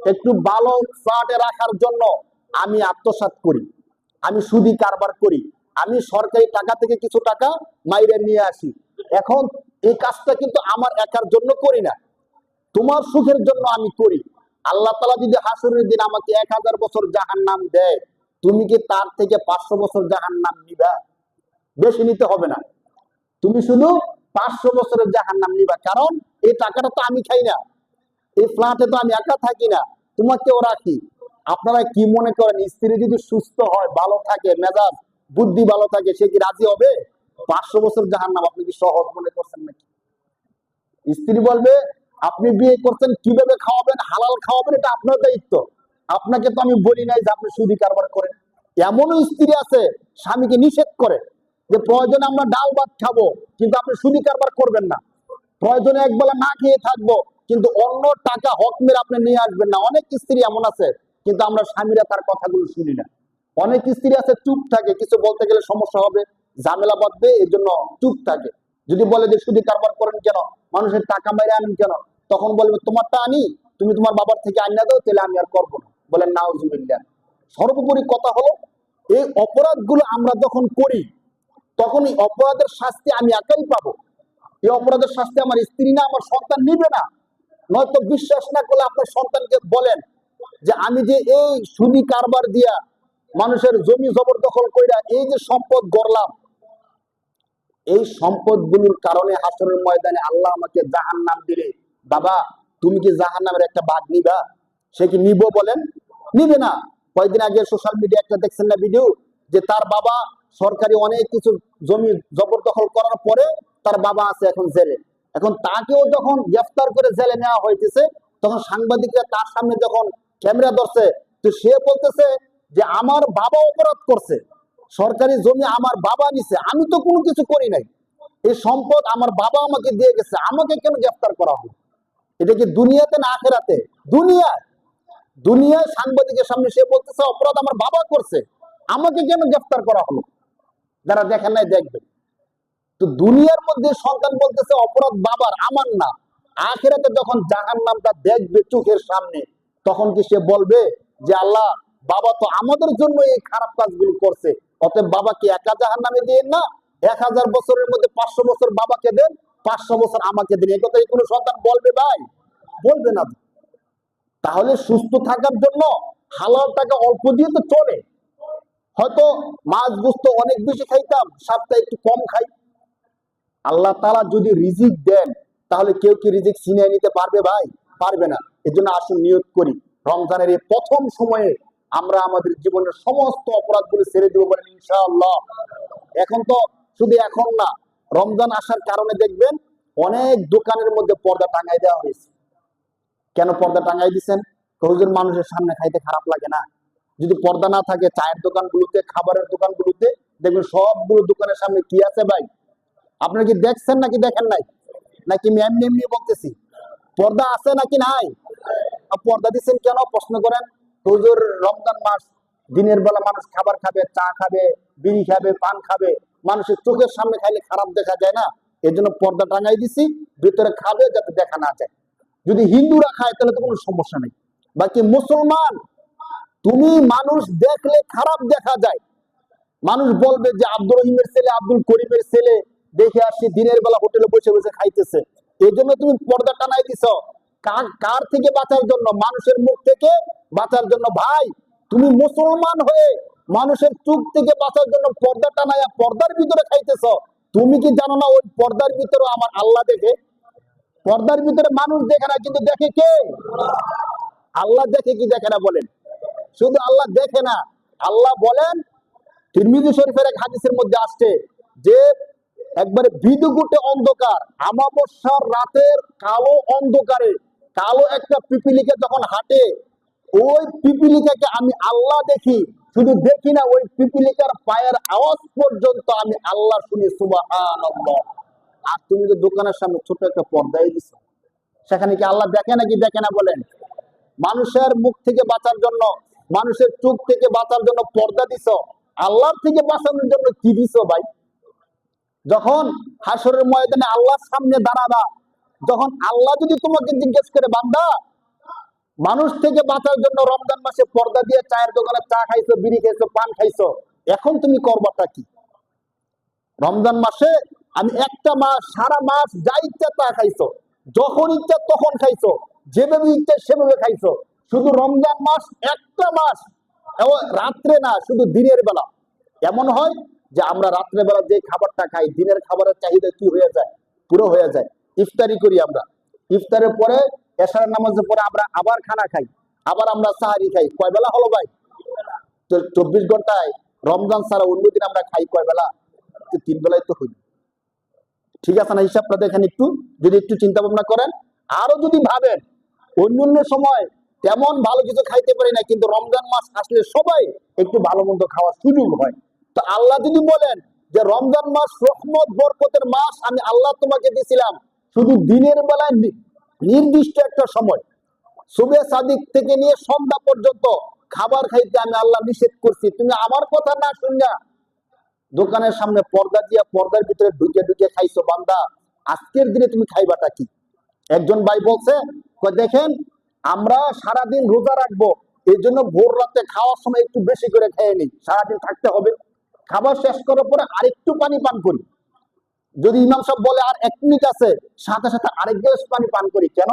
একটু ভালো ফ্ল্যাটে রাখার জন্য আমি আত্মসাৎ করি, আমি সুদি কারবার করি, আমি সরকারি টাকা থেকে কিছু টাকা মাইরে নিয়ে আসি, এখন এই কাজটা কিন্তু আমার একার জন্য করি না, তোমার সুখের জন্য আমি করি। আল্লাহ তাআলা যদি হাসরের দিন আমাকে 1000 বছর জাহান্নাম দেয়, তুমি কি তার থেকে 500 বছর জাহান্নাম নিবা? বেশি নিতে হবে না, তুমি শুধু 500 বছরের জাহান্নাম নিবা। কারণ এই টাকাটা তো আমি খাই না, এই ফ্ল্যাটে তো আমি একা থাকি না, তোমাকেও রাখি, আপনারা কি মনে করেন স্ত্রী যদি সুস্থ হয়, ভালো থাকে, মেজাজ বুদ্ধি ভালো থাকে, সে কি রাজি হবে? 500 বছর জাহান্নাম আপনি কি সহজ মনে করছেন নাকি? স্ত্রী বলবে আপনি বিয়ে করছেন, কিভাবে খাওয়াবেন, হালাল খাওয়াবেন, এটা আপনার দায়িত্ব। আপনাকে তো আমি বলি নাই যে আপনি সুদি কারবার করেন। এমনও স্ত্রী আছে স্বামীকে নিষেধ করে যে প্রয়োজনে আমরা ডাল ভাত খাবো, কিন্তু আপনি সুদি কারবার করবেন না। প্রয়োজনে একবেলা না খেয়ে থাকবো, কিন্তু অন্য টাকা হক মেরে আপনি নিয়ে আসবেন না। অনেক স্ত্রী এমন আছে, কিন্তু আমরা স্বামীরা তার কথাগুলো শুনি না। অনেক স্ত্রী আছে চুপ থাকে, কিছু বলতে গেলে সমস্যা হবে, ঝামেলা বাঁধবে, এই জন্য চুপ থাকে। যদি বলে যে সুদি কারবার করেন কেন, মানুষের টাকা মেরে আনেন কেন, তখন বলবে তোমারটা আনি, তুমি তোমার বাবার থেকে আনিয়া দাও, তাহলে আমি আর করবো না। বলেন নাউজুবিল্লাহ। সর্বোপরি কথা হলো, এই অপরাধগুলো আমরা যখন করি, তখন এই অপরাধের শাস্তি আমি একাই পাবো। এই অপরাধের শাস্তি আমার স্ত্রী না, আমার সন্তান নিবে না। নয়তো বিশ্বাস না করলে আপনার সন্তানকে বলেন যে আমি যে এই সুদি কারবার দিয়া মানুষের জমি জবরদখল কইরা এই যে সম্পদ গড়লাম, এই সম্পদগুলোর কারণে হাসরের ময়দানে আল্লাহ আমাকে জাহান্নাম দিলে, বাবা তুমি কি জাহান্নামের একটা ভাগ নিবা? সে কি নিব বলেন? নিবে না। কয়েকদিন আগে সোশ্যাল মিডিয়া একটা দেখছেন না ভিডিও, যে তার বাবা সরকারি অনেক কিছু জমি জবরদখল করার পরে তার বাবা আছে এখন জেলে। এখন তাকেও যখন গ্রেফতার করে জেলে নেওয়া হয়েছে, তখন সাংবাদিকরা তার সামনে যখন ক্যামেরা ধরছে, তো সে বলতেছে যে আমার বাবা অপরাধ করছে, সরকারি জমি আমার বাবা নিছে, আমি তো কোনো কিছু করি নাই, এই সম্পদ আমার বাবা আমাকে দিয়ে গেছে, আমাকে কেন গ্রেফতার করা হলো? এটা কি দুনিয়াতে না আখেরাতে? দুনিয়ায়। দুনিয়ায় সাংবাদিকের সামনে সে বলতেছে অপরাধ আমার বাবা করছে, আমাকে কেন গ্রেফতার করা হলো? যারা দেখেন নাই দেখবেন। তো দুনিয়ার মধ্যে সন্তান বলতেছে অপরাধ বাবার, আমার না। আখেরাতে যখন জাহান্নামটা দেখবে চোখের সামনে, তখন কি সে বলবে যে আল্লাহ, বাবা তো আমাদের জন্য এই খারাপ কাজগুলো করছে, অতএব বাবাকে একা জাহান্নামে দিয়ে না, 1000 বছরের মধ্যে 500 বছর বাবাকে দেন, 500 বছর আমাকে দিন, এই কথা কোনো সন্তান বলবে ভাই? বলবে না। তাহলে সুস্থ থাকার জন্য হালাল টাকা অল্প দিয়ে তো চলে। হয়তো মাছ গোস্ত অনেক বেশি খাইতাম, সপ্তাহে একটু কম খাই। আল্লাহ তাআলা যদি রিজিক দেন, তাহলে কেউ কি রিজিক ছিনিয়ে নিতে পারবে ভাই? পারবে না। এজন্য আসুন নিয়ত করি, রমজানের এই প্রথম সময়ে আমরা আমাদের জীবনের সমস্ত অপরাধগুলো ছেড়ে দেবো বলেন ইনশাআল্লাহ। এখন তো শুধু এখন না, রমজান আসার কারণে দেখবেন অনেক দোকানের মধ্যে পর্দা টাঙাই দেওয়া হয়েছে। কেন পর্দা টাঙাই দিচ্ছেন? হুজুর মানুষের সামনে খাইতে খারাপ লাগে না? যদি পর্দা না থাকে, চায়ের দোকানগুলোতে, খাবারের দোকানগুলোতে দেখবেন সবগুলো দোকানের সামনে কি আছে ভাই? আপনারা কি দেখছেন নাকি দেখেন নাই? নাকি আমি এমনি এমনি বলতেছি? পর্দা আছে নাকি নাই? পর্দা দিচ্ছেন কেন প্রশ্ন করেন। হুজুর রমজান মাস, দিনের বেলা মানুষ খাবার খাবে, চা খাবে, বিড়ি খাবে, পান খাবে, মানুষের চোখের সামনে খাইলে খারাপ দেখা যায় না, এর জন্য পর্দা টাঙাই দিছি, ভিতরে খাবে যাতে দেখা না যায়। যদি হিন্দুরা খায় তাহলে তো কোনো সমস্যা নেই। বাকি মুসলমান, তুমি মানুষ দেখলে খারাপ দেখা যায়, মানুষ বলবে যে আব্দুর রহিমের ছেলে, আব্দুল করিমের ছেলে, দেখে আসছি দিনের বেলা হোটেলে বসে বসে খাইতেছে, এই জন্য তুমি পর্দা টানাই দিছ। কার থেকে বাঁচার জন্য? মানুষের মুখ থেকে বাঁচার জন্য। ভাই তুমি মুসলমান হয়ে মানুষের চোখ থেকে বাঁচার জন্য পর্দা টানাইয়া পর্দার ভিতরে খাইতেছ। তুমি কি জানো না ওই পর্দার ভিতরে আমার আল্লাহ দেখে? পর্দার ভিতরে মানুষ দেখে না, কিন্তু দেখে কে? আল্লাহ দেখে কি দেখে না বলেন? শুধু আল্লাহ দেখে না, আল্লাহ বলেন, তিরমিজি শরীফের এক হাদিসের মধ্যে আসছে যে একবারে বিদুগুটে অন্ধকার, আমাবস্যার রাতের কালো অন্ধকারে কালো একটা পিপিলিকা যখন হাঁটে, ওই পিপিলিকাকে আমি আল্লাহ দেখি। শুধু দেখি না, ওই পিপিলিকার পায়ের আওয়াজ পর্যন্ত আমি আল্লাহ শুনি। সুবহানাল্লাহ। আর তুমি তো দোকানের সামনে ছোট একটা পর্দায় দিচ্ছ, সেখানে কি আল্লাহ দেখে নাকি দেখে না বলেন? মানুষের মুখ থেকে বাঁচার জন্য, মানুষের চোখ থেকে বাঁচার জন্য পর্দা দিছ, আল্লাহর থেকে বাঁচানোর জন্য কি দিছ ভাই? যখন হাসরের ময়দানে আল্লাহর সামনে দাঁড়াবা, যখন আল্লাহ যদি তোমাকে জিজ্ঞেস করে, বান্দা মানুষ থেকে বাঁচার জন্য রমজান মাসে পর্দা দিয়ে চায়ের দোকানে চা খাইছো, বিড়ি খাইছো, পান খাইছো, এখন তুমি করবাটা কি? রমজান মাসে আমি একটা মাস, সারা মাস যা ইচ্ছা তা খাইছো, যখন ইচ্ছা তখন খাইছো, যেভাবে ইচ্ছা সেভাবে খাইছো। শুধু রমজান মাস একটা মাস, রাত্রে না, শুধু দিনের বেলা। এমন হয় যে আমরা রাত্রে বেলা যে খাবারটা খাই, দিনের খাবারের চাহিদা কি হয়ে যায়? পুরো হয়ে যায়। ইফতারি করি আমরা, ইফতারের পরে এশারের নামাজের পরে আমরা আবার খানা খাই, আবার আমরা সাহারি খাই কয় বেলা হলো ভাই? তো 24 ঘন্টায় রমজান ছাড়া অন্যদিন আমরা খাই কয় বেলা? 3 বেলায় তো হইল। ঠিক আছে না? হিসাবটা দেখেন একটু, যদি একটু চিন্তা ভাবনা করেন। আরো যদি ভাবেন অন্যান্য সময় তেমন ভালো কিছু খাইতে পারি না, কিন্তু রমজান মাস আসলে সবাই একটু ভালো মন্দ খাওয়ার সুযোগ হয়। তো আল্লাহ যদি বলেন যে রমজান মাস রহমত বরকতের মাস, আমি আল্লাহ তোমাকে দিয়েছিলাম শুধু দিনের বেলায় নির্দিষ্ট একটা সময়, সুবে সাদিক থেকে নিয়ে সন্ধ্যা পর্যন্ত খাবার খাইতে আমি আল্লাহ নিষেধ করছি, তুমি আমার কথা না শুনিয়া দোকানের সামনে পর্দা দিয়া পর্দার ভিতরে ঢুকে ঢুকে খাইছো, বান্দা আজকের দিনে তুমি খাইবাটা কি? একজন ভাই বলছে, দেখেন আমরা সারাদিন রোজা রাখবো, এই জন্য ভোর রাতে খাওয়ার সময় একটু বেশি করে খেয়ে নিই, সারাদিন থাকতে হবে, খাবার শেষ করার পরে আরেকটু পানি পান করি, যদি ইমাম সাহেব বলে আর 1 মিনিট আছে, সাথে সাথে আরেক গ্লাস পানি পান করি। কেন?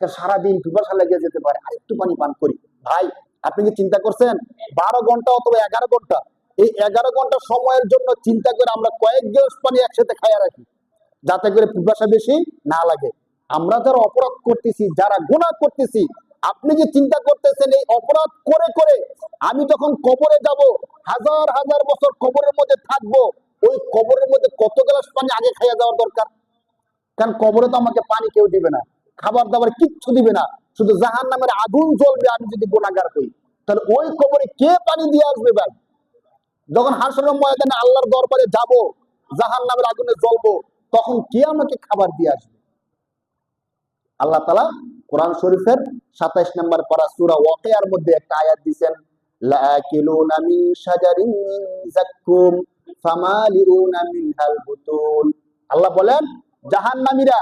সারাদিন পিপাসা লেগে যেতে পারে, আরেকটু পানি পান করি। ভাই আপনি কি চিন্তা করছেন 12 ঘন্টা অথবা 11 ঘন্টা, এই 11 ঘন্টা সময়ের জন্য চিন্তা করে আমরা কয়েক গ্লাস পানি একসাথে খাইয়া রাখি, যাতে করে পিপাসা বেশি না লাগে। আমরা যারা অপরাধ করতেছি, যারা গুনাহ করতেছি, আপনি কি চিন্তা করতেছেন এই অপরাধ করে করে আমি যখন কবরে যাব, হাজার হাজার বছর কবরের মধ্যে থাকবো, ওই কবরের মধ্যে কত গ্লাস পানি আগে খাইয়া যাওয়ার দরকার? কারণ কবরে তো আমাকে পানি কেউ দিবে না, খাবার দাবার কিচ্ছু দিবে না, শুধু জাহান্নামের আগুন জ্বলবে আমি যদি গুনাহগার হই। তাহলে ওই কবরে কে পানি দিয়ে আসবে ভাই? যখন হাসরের ময়দানে আল্লাহর দরবারে যাব, জাহান্নামের আগুনে জ্বলবো, তখন কে আমাকে খাবার দিয়ে আসবে? আল্লাহ তাআলা কোরআন শরীফের 27 নম্বর পারা সূরা ওয়াকিয়ার মধ্যে একটা আয়াত দিবেন, লাকিলুনা মিন শাজারিন মিন যাক্কুম ফামালিউনা মিনহাল বুতুন। আল্লাহ বলেন জাহান্নামীরা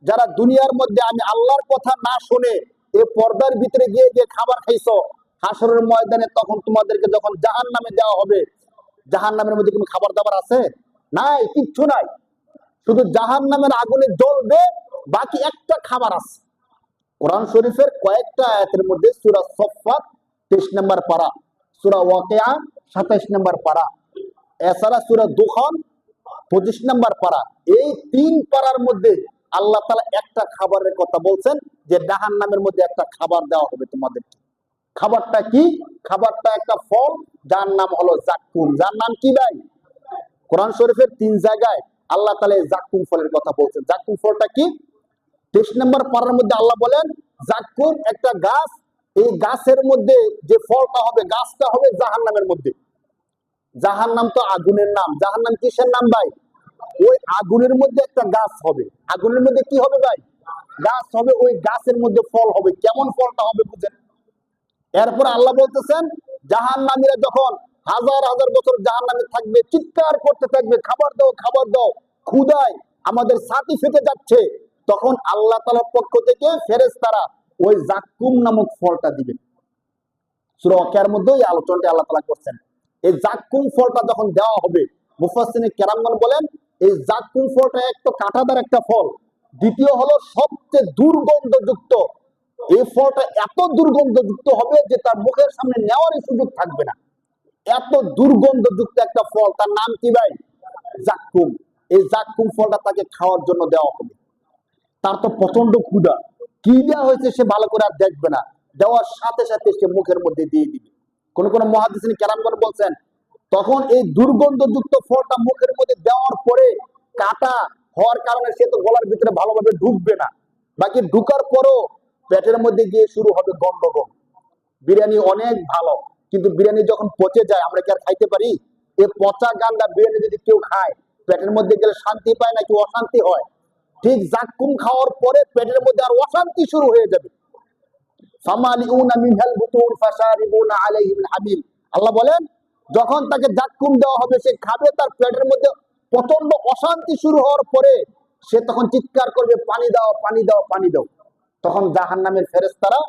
যারা দুনিয়ার মধ্যে আমি আল্লাহর কথা না শুনে এই পর্দার ভিতরে গিয়ে গিয়ে খাবার খাইছো, হাসরের ময়দানে তখন তোমাদেরকে যখন জাহান্নামে দেওয়া হবে, জাহান্নামের মধ্যে কোনো খাবার দাবার আছে? নাই, কিচ্ছু নাই, শুধু জাহান্নামের আগুনে জ্বলবে, বাকি একটা খাবার আছে। কোরআন শরীফের কয়েকটা আয়াতের মধ্যে সূরা সফফাত 23 নম্বর পারা, সূরা ওয়াকিয়া 27 নম্বর পারা, এছাড়া সূরা দুখান 25 নম্বর পারা, এই 3 পারার মধ্যে আল্লাহ তাআলা একটা খাবারের কথা বলছেন যে জাহান্নামের মধ্যে একটা খাবার দেওয়া হবে তোমাদেরকে। খাবারটা কি? খাবারটা একটা ফল, যার নাম হলো জাক্কুম। যার নাম কি ভাই? কোরআন শরীফের 3 জায়গায় আল্লাহ তাআলা এই জাক্কুম ফলের কথা বলছেন। জাক্কুম ফলটা কি? 23 নম্বর পারার মধ্যে আল্লাহ বলেন জাক্কুম একটা গাছ, এই গাছের মধ্যে যে ফলটা হবে, গাছটা হবে জাহান্নামের মধ্যে। জাহান্নাম তো আগুনের নাম, জাহান্নাম কিসের নাম ভাই? ওই আগুনের মধ্যে একটা গাছ হবে, আগুনের মধ্যে কি হবে ভাই? গাছ হবে, ওই গাছের মধ্যে ফল হবে। কেমন ফলটা হবে বুঝেন? এরপর আল্লাহ বলতেছেন জাহান্নামীরা যখন হাজার হাজার বছর জাহান্নামে থাকবে, চিৎকার করতে থাকবে, খাবার দাও খাবার দাও, ক্ষুধায় আমাদের ছাতি ফেটে যাচ্ছে, তখন আল্লাহ তাআলার পক্ষ থেকে ফেরেশতারা ওই জাক্কুম নামক ফলটা দিবেন। সূরা ওয়াকিয়ার মধ্যে এই আলোচনাটি আল্লাহ তাআলা করছেন। এই জাক্কুম ফলটা যখন দেওয়া হবে, মুফাসসিরিনে কেরামগণ বলেন এই জাক্কুম ফলটা এক তো কাঁটাদার একটা ফল, দ্বিতীয় হলো সবচেয়ে দুর্গন্ধযুক্ত। এই ফলটা এত দুর্গন্ধযুক্ত হবে যে তার মুখের সামনে নেওয়ারই সুযোগ থাকবে না, এত দুর্গন্ধযুক্ত একটা ফল। তার নাম কি ভাই? জাক্কুম। এই জাক্কুম ফলটা তাকে খাওয়ার জন্য দেওয়া হবে। তার তো প্রচন্ড ক্ষুধা, কি দেওয়া হয়েছে সে ভালো করে আর দেখবে না, দেওয়ার সাথে সাথে সে মুখের মধ্যে দিয়ে দিবে। কোন কোন মুহাদ্দিসিন কেরামগণ বলছেন তখন এই দুর্গন্ধযুক্ত ফলটা মুখের মধ্যে দেওয়ার পরে কাটা হওয়ার কারণে সে তো গলার ভিতরে ভালোভাবে ঢুকবে না, বাকি ঢুকার পরও পেটের মধ্যে গিয়ে শুরু হবে গন্ডগোল। বিরিয়ানি অনেক ভালো, কিন্তু বিরিয়ানি যখন পচে যায় আমরা কি আর খাইতে পারি? এই পচা গান্দা বিরিয়ানি যদি কেউ খায়, পেটের মধ্যে গেলে শান্তি পায় নাকি অশান্তি হয়? ঠিক জাক্কুম খাওয়ার পরে পেটের মধ্যে আর অশান্তি শুরু হয়ে যাবে। ফামালিউনা মিনহাল বুতুন ফাশারিবুনা আলাইহি মিন হামিল। আল্লাহ বলেন যখন তাকে জাক্কুম দেওয়া হবে, সে খাবে, তার পেটের মধ্যে প্রচন্ড অশান্তি শুরু হওয়ার পরে সে তখন চিৎকার করবে, পানি দাও পানি দাও পানি দাও। তখন জাহান্নামের ফেরেশতারা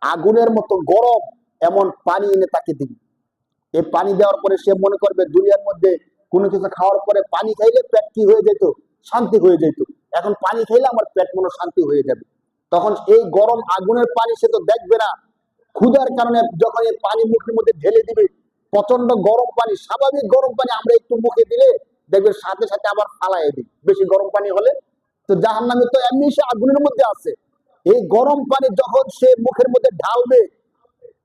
আগুনের মতো গরম এমন পানি এনে তাকে দিবে। এই পানি দেওয়ার পরে সে মনে করবে দুনিয়ার মধ্যে কোনো কিছু খাওয়ার পরে পানি খাইলে পেট কি হয়ে যেত? শান্তি হয়ে যেত। এখন পানি খাইলে আমার পেট মনে শান্তি হয়ে যাবে। তখন এই গরম আগুনের পানি সে তো দেখবে না, ক্ষুধার কারণে যখন এই পানি মুখের মধ্যে ঢেলে দিবে, প্রচন্ড গরম পানি, স্বাভাবিক গরম পানি আমরা একটু মুখে দিলে দেখবে সাথে সাথে আবার ফালাই দিই বেশি গরম পানি হলে। তো জাহান্নামে তো এমনি সে আগুনের মধ্যে আছে, এই গরম পানি যখন সে মুখের মধ্যে ঢালবে,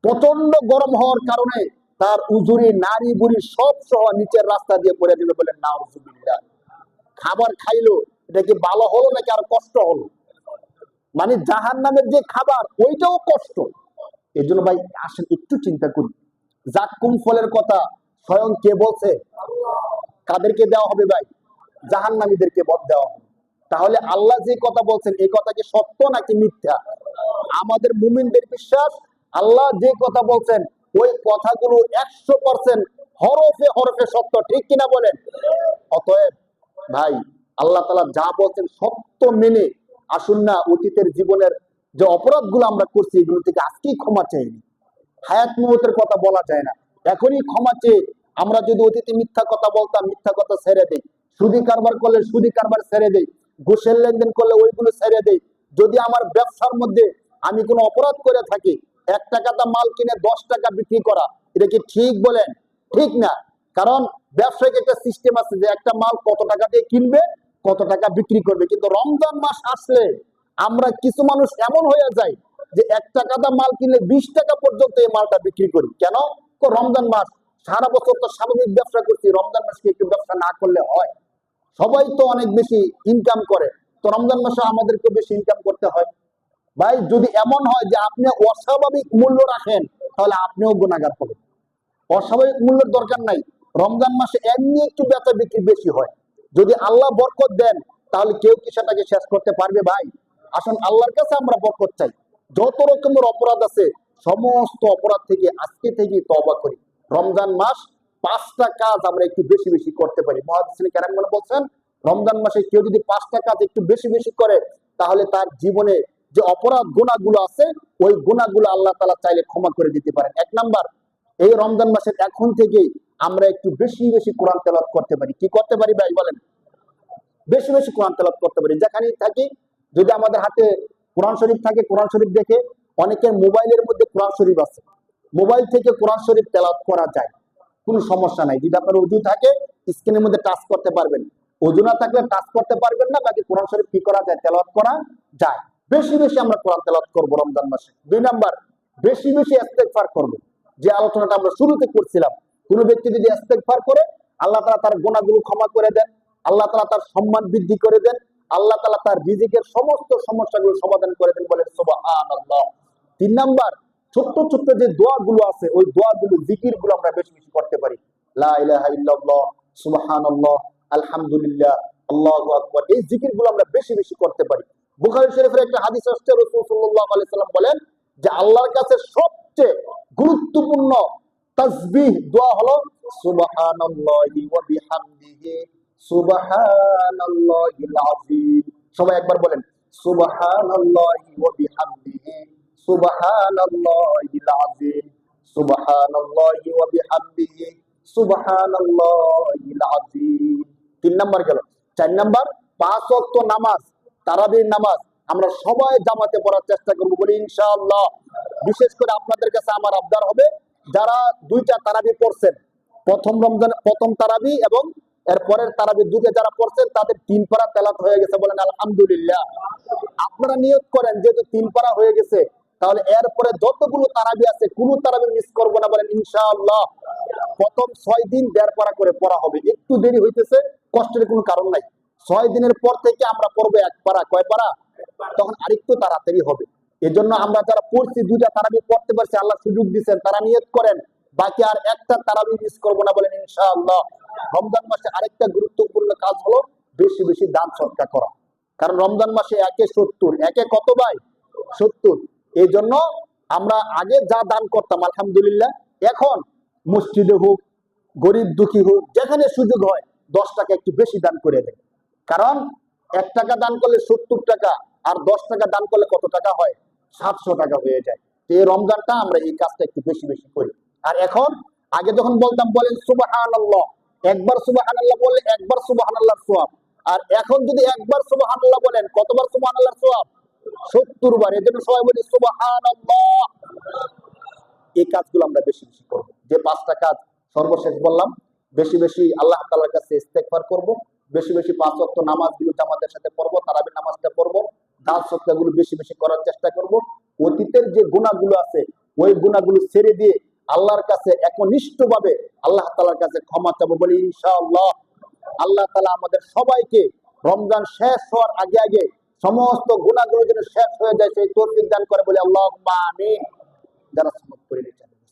প্রচন্ড গরম হওয়ার কারণে তার উজুরি নারী বুড়ি সব সহ নিচের রাস্তা দিয়ে পড়ে যাবে বলে নাউজুবিল্লাহ। খাবার খাইলো, এটা কি ভালো হলো নাকি আর কষ্ট হলো? মানে জাহান্নামের যে খাবার ওইটাও কষ্ট। এই জন্য ভাই আসেন একটু চিন্তা করি, জাক্কুম ফলের কথা স্বয়ং কে বলছে? কাদেরকে দেওয়া হবে ভাই? জাহান্নামীদেরকে দেওয়া হবে। তাহলে আল্লাহ যে কথা বলছেন এই কথা কি সত্য নাকি মিথ্যা? আমাদের মুমিনদের বিশ্বাস, আল্লাহ যে কথা বলছেন ওই কথাগুলো 100% হরফে হরফে সত্য, ঠিক কিনা বলেন? অতএব ভাই আল্লাহ তাআলা যা বলছেন সত্য মেনে আসুন না অতীতের জীবনের যে অপরাধগুলো আমরা করছি এগুলো থেকে আজকেই ক্ষমা চাইনি। হায়াত মৌতের কথা বলা যায় না, এখনই ক্ষমা চেয়ে আমরা যদি অতীতে মিথ্যা কথা বলতাম মিথ্যা কথা ছেড়ে দেই, সুদি কারবার করলে সুদি কারবার ছেড়ে দেই, ঘুষের লেনদেন করলে ওইগুলো ছেড়ে দেই, যদি আমার ব্যবসার মধ্যে আমি কোনো অপরাধ করে থাকি, 1 টাকাটা মাল কিনে 10 টাকা বিক্রি করা, এটা কি ঠিক বলেন? ঠিক না। কারণ ব্যবসায়িক একটা সিস্টেম আছে যে একটা মাল কত টাকা দিয়ে কিনবে, কত টাকা বিক্রি করবে। কিন্তু রমজান মাস আসলে আমরা কিছু মানুষ এমন হয়ে যায় যে 1 টাকাটা মাল কিনলে 20 টাকা পর্যন্ত এই মালটা বিক্রি করি। কেন? রমজান মাস, সারা বছর তো স্বাভাবিক ব্যবসা করছি, রমজান মাসকে একটু ব্যবসা না করলে হয়? সবাই তো অনেক বেশি ইনকাম করে, তো রমজান মাসে আমাদেরকে বেশি ইনকাম করতে হয়। ভাই যদি এমন হয় যে আপনি অস্বাভাবিক মূল্য রাখেন তাহলে আপনিও গুনাহগার হবেন। অস্বাভাবিক মূল্যের দরকার নাই, রমজান মাসে এমনি একটু বেচা বিক্রি বেশি হয়, যদি আল্লাহ বরকত দেন তাহলে কেউ কি সেটাকে শেষ করতে পারবে? ভাই আসুন আল্লাহর কাছে আমরা বরকত চাই। যত রকমের অপরাধ আছে সমস্ত অপরাধ থেকে আজকে থেকে তওবা করি। রমজান মাস 5টা কাজ আমরা একটু বেশি বেশি করতে পারি। মুহাদ্দিসিন কেরামগণ বলছেন রমজান মাসে কেউ যদি 5টা কাজ একটু বেশি বেশি করে তাহলে তার জীবনে যে অপরাধ গুনাহগুলো আছে ওই গুনাহগুলো আল্লাহ তাআলা চাইলে ক্ষমা করে দিতে পারেন। 1 নাম্বার, এই রমজান মাসের এখন থেকেই আমরা একটু বেশি বেশি কোরআন তেলাওয়াত করতে পারি। কি করতে পারি ভাই বলেন? বেশি বেশি কোরআন তেলাওয়াত করতে পারি। যেখানেই থাকি যদি আমাদের হাতে কোরআন শরীফ থাকে, কোরআন শরীফ দেখে, অনেকের মোবাইলের মধ্যে কোরআন শরীফ আছে, মোবাইল থেকে কোরআন শরীফ তেলাওয়াত করা যায়, কোনো সমস্যা নাই। যদি আপনার ওযু থাকে স্ক্রিনের মধ্যে টাচ করতে পারবেন, ওযু না থাকলে টাচ করতে পারবেন না, বাকি কোরআন শরীফ কি করা যায়? তেলাওয়াত করা যায়। বেশি বেশি আমরা কোরআন তেলাওয়াত করব রমজান মাসে। 2 নাম্বার, বেশি বেশি ইস্তেগফার করব। যে আলোচনাটা আমরা শুরুতে করছিলাম, কোনো ব্যক্তি যদি ইস্তেগফার করে আল্লাহ তাআলা তার গুনাহগুলো ক্ষমা করে দেন, আল্লাহ তাআলা তার সম্মান বৃদ্ধি করে দেন, আল্লাহ তাআলা তার রিজিকের সমস্ত সমস্যাগুলো সমাধান করে দেন, বলেন সুবহানাল্লাহ। 3 নাম্বার, ছোট্ট ছোট্ট যে দোয়াগুলো আছে ওই দোয়াগুলো জিকিরগুলো আমরা বেশি বেশি করতে পারি। লা ইলাহা ইল্লাল্লাহ, সুবহানাল্লাহ, আলহামদুলিল্লাহ, আল্লাহু আকবার, এই জিকিরগুলো আমরা বেশি বেশি করতে পারি। বুখারী শরীফের একটা হাদিস আসছে, রাসূল সাল্লাল্লাহু আলাইহি সাল্লাম বলেন যে আল্লাহর কাছে সবচেয়ে গুরুত্বপূর্ণ তাসবিহ দোয়া হলো সুবহানাল্লাহি ওয়া বিহামদিহি সুবহানাল্লাহিল আযীম। সবাই একবার বলেন সুবহানাল্লাহি ওয়া বিহামদিহি সুবহানাল্লাহিল আযীম, সুবহানাল্লাহি ওয়া বিহামদিহি সুবহানাল্লাহিল আযীম। 3 নাম্বার গেল। 4 নাম্বার, 5 ওয়াক্ত নামাজ, তারাবির নামাজ আমরা সবাই জামাতে পড়ার চেষ্টা করব বলি ইনশাআল্লাহ। বিশেষ করে আপনাদের কাছে আমার আবদার হবে যারা 2টা তারাবি পড়ছেন, প্রথম রমজান প্রথম তারাবি এবং এর পরের তারাবি দুটো যারা পড়ছেন তাদের 3 পারা তেলাওয়াত হয়ে গেছে, বলেন আলহামদুলিল্লাহ। আপনারা নিয়ত করেন যেহেতু 3 পারা হয়ে গেছে তাহলে এরপরে যতগুলো তারাবি আছে কোনো তারাবি মিস করব না, বলেন ইনশাআল্লাহ। প্রথম 6 দিন 1.5 পারা করে পড়া হবে, একটু দেরি হইতেছে কষ্টের কোনো কারণ নাই। 6 দিনের পর থেকে আমরা পড়বো 1 পারা। কয় পারা? তখন আরেকটু তাড়াতাড়ি হবে। এজন্য আমরা যারা পড়ছি 2টা তারাবি পড়তে পারছি, আল্লাহ সুযোগ দিচ্ছেন, তারা নিয়ত করেন বাকি আর একটা তারাবি মিস করবো না, বলেন ইনশাআল্লাহ। রমজান মাসে আরেকটা গুরুত্বপূর্ণ কাজ হলো বেশি বেশি দান সদকা করা। কারণ রমজান মাসে 1 এ 70, 1 এ কত ভাই? 70। এই জন্য আমরা আগে যা দান করতাম আলহামদুলিল্লাহ, এখন মসজিদে হোক, গরিব দুঃখী হোক, যেখানে সুযোগ হয় 10 টাকা একটু বেশি দান করে দেয়। কারণ 1 টাকা দান করলে 70 টাকা, আর 10 টাকা দান করলে কত টাকা হয়? 700 টাকা হয়ে যায়। তো এই রমজানটা আমরা এই কাজটা একটু বেশি বেশি করি। আর এখন আগে যখন বলতাম বলেন সুবহানাল্লাহ, একবার সুবহানাল্লাহ বললে একবার সুবহানাল্লাহর সওয়াব, আর এখন যদি একবার সুবহানাল্লাহ বলেন কতবার সুবহানাল্লাহর সওয়াব? 70 বার। এজন্য সবাই বলি সুবহানাল্লাহ। এই কাজগুলো আমরা বেশি বেশি করব। যে 5টা কাজ সর্বশেষ বললাম, বেশি বেশি আল্লাহ তাআলার কাছে ইস্তেগফার করব, বেশি বেশি 5 ওয়াক্ত নামাজগুলো জামাতের সাথে পড়ব, তারাবির নামাজটা পড়ব, দান সদকাগুলো বেশি বেশি করার চেষ্টা করব। অতীতের যে গুনাহগুলো আছে ওই গুণাগুলো ছেড়ে দিয়ে আল্লাহর কাছে একনিষ্ঠভাবে আল্লাহ তাআলার কাছে ক্ষমা চাবো, বলি ইনশাআল্লাহ। আল্লাহ তাআলা আমাদের সবাইকে রমজান শেষ হওয়ার আগে আগে সমস্ত গুণাগুলো যেন শেষ হয়ে যায় সেই তৌফিক দান করে, বলি আল্লাহুম্মা আমিন। যারা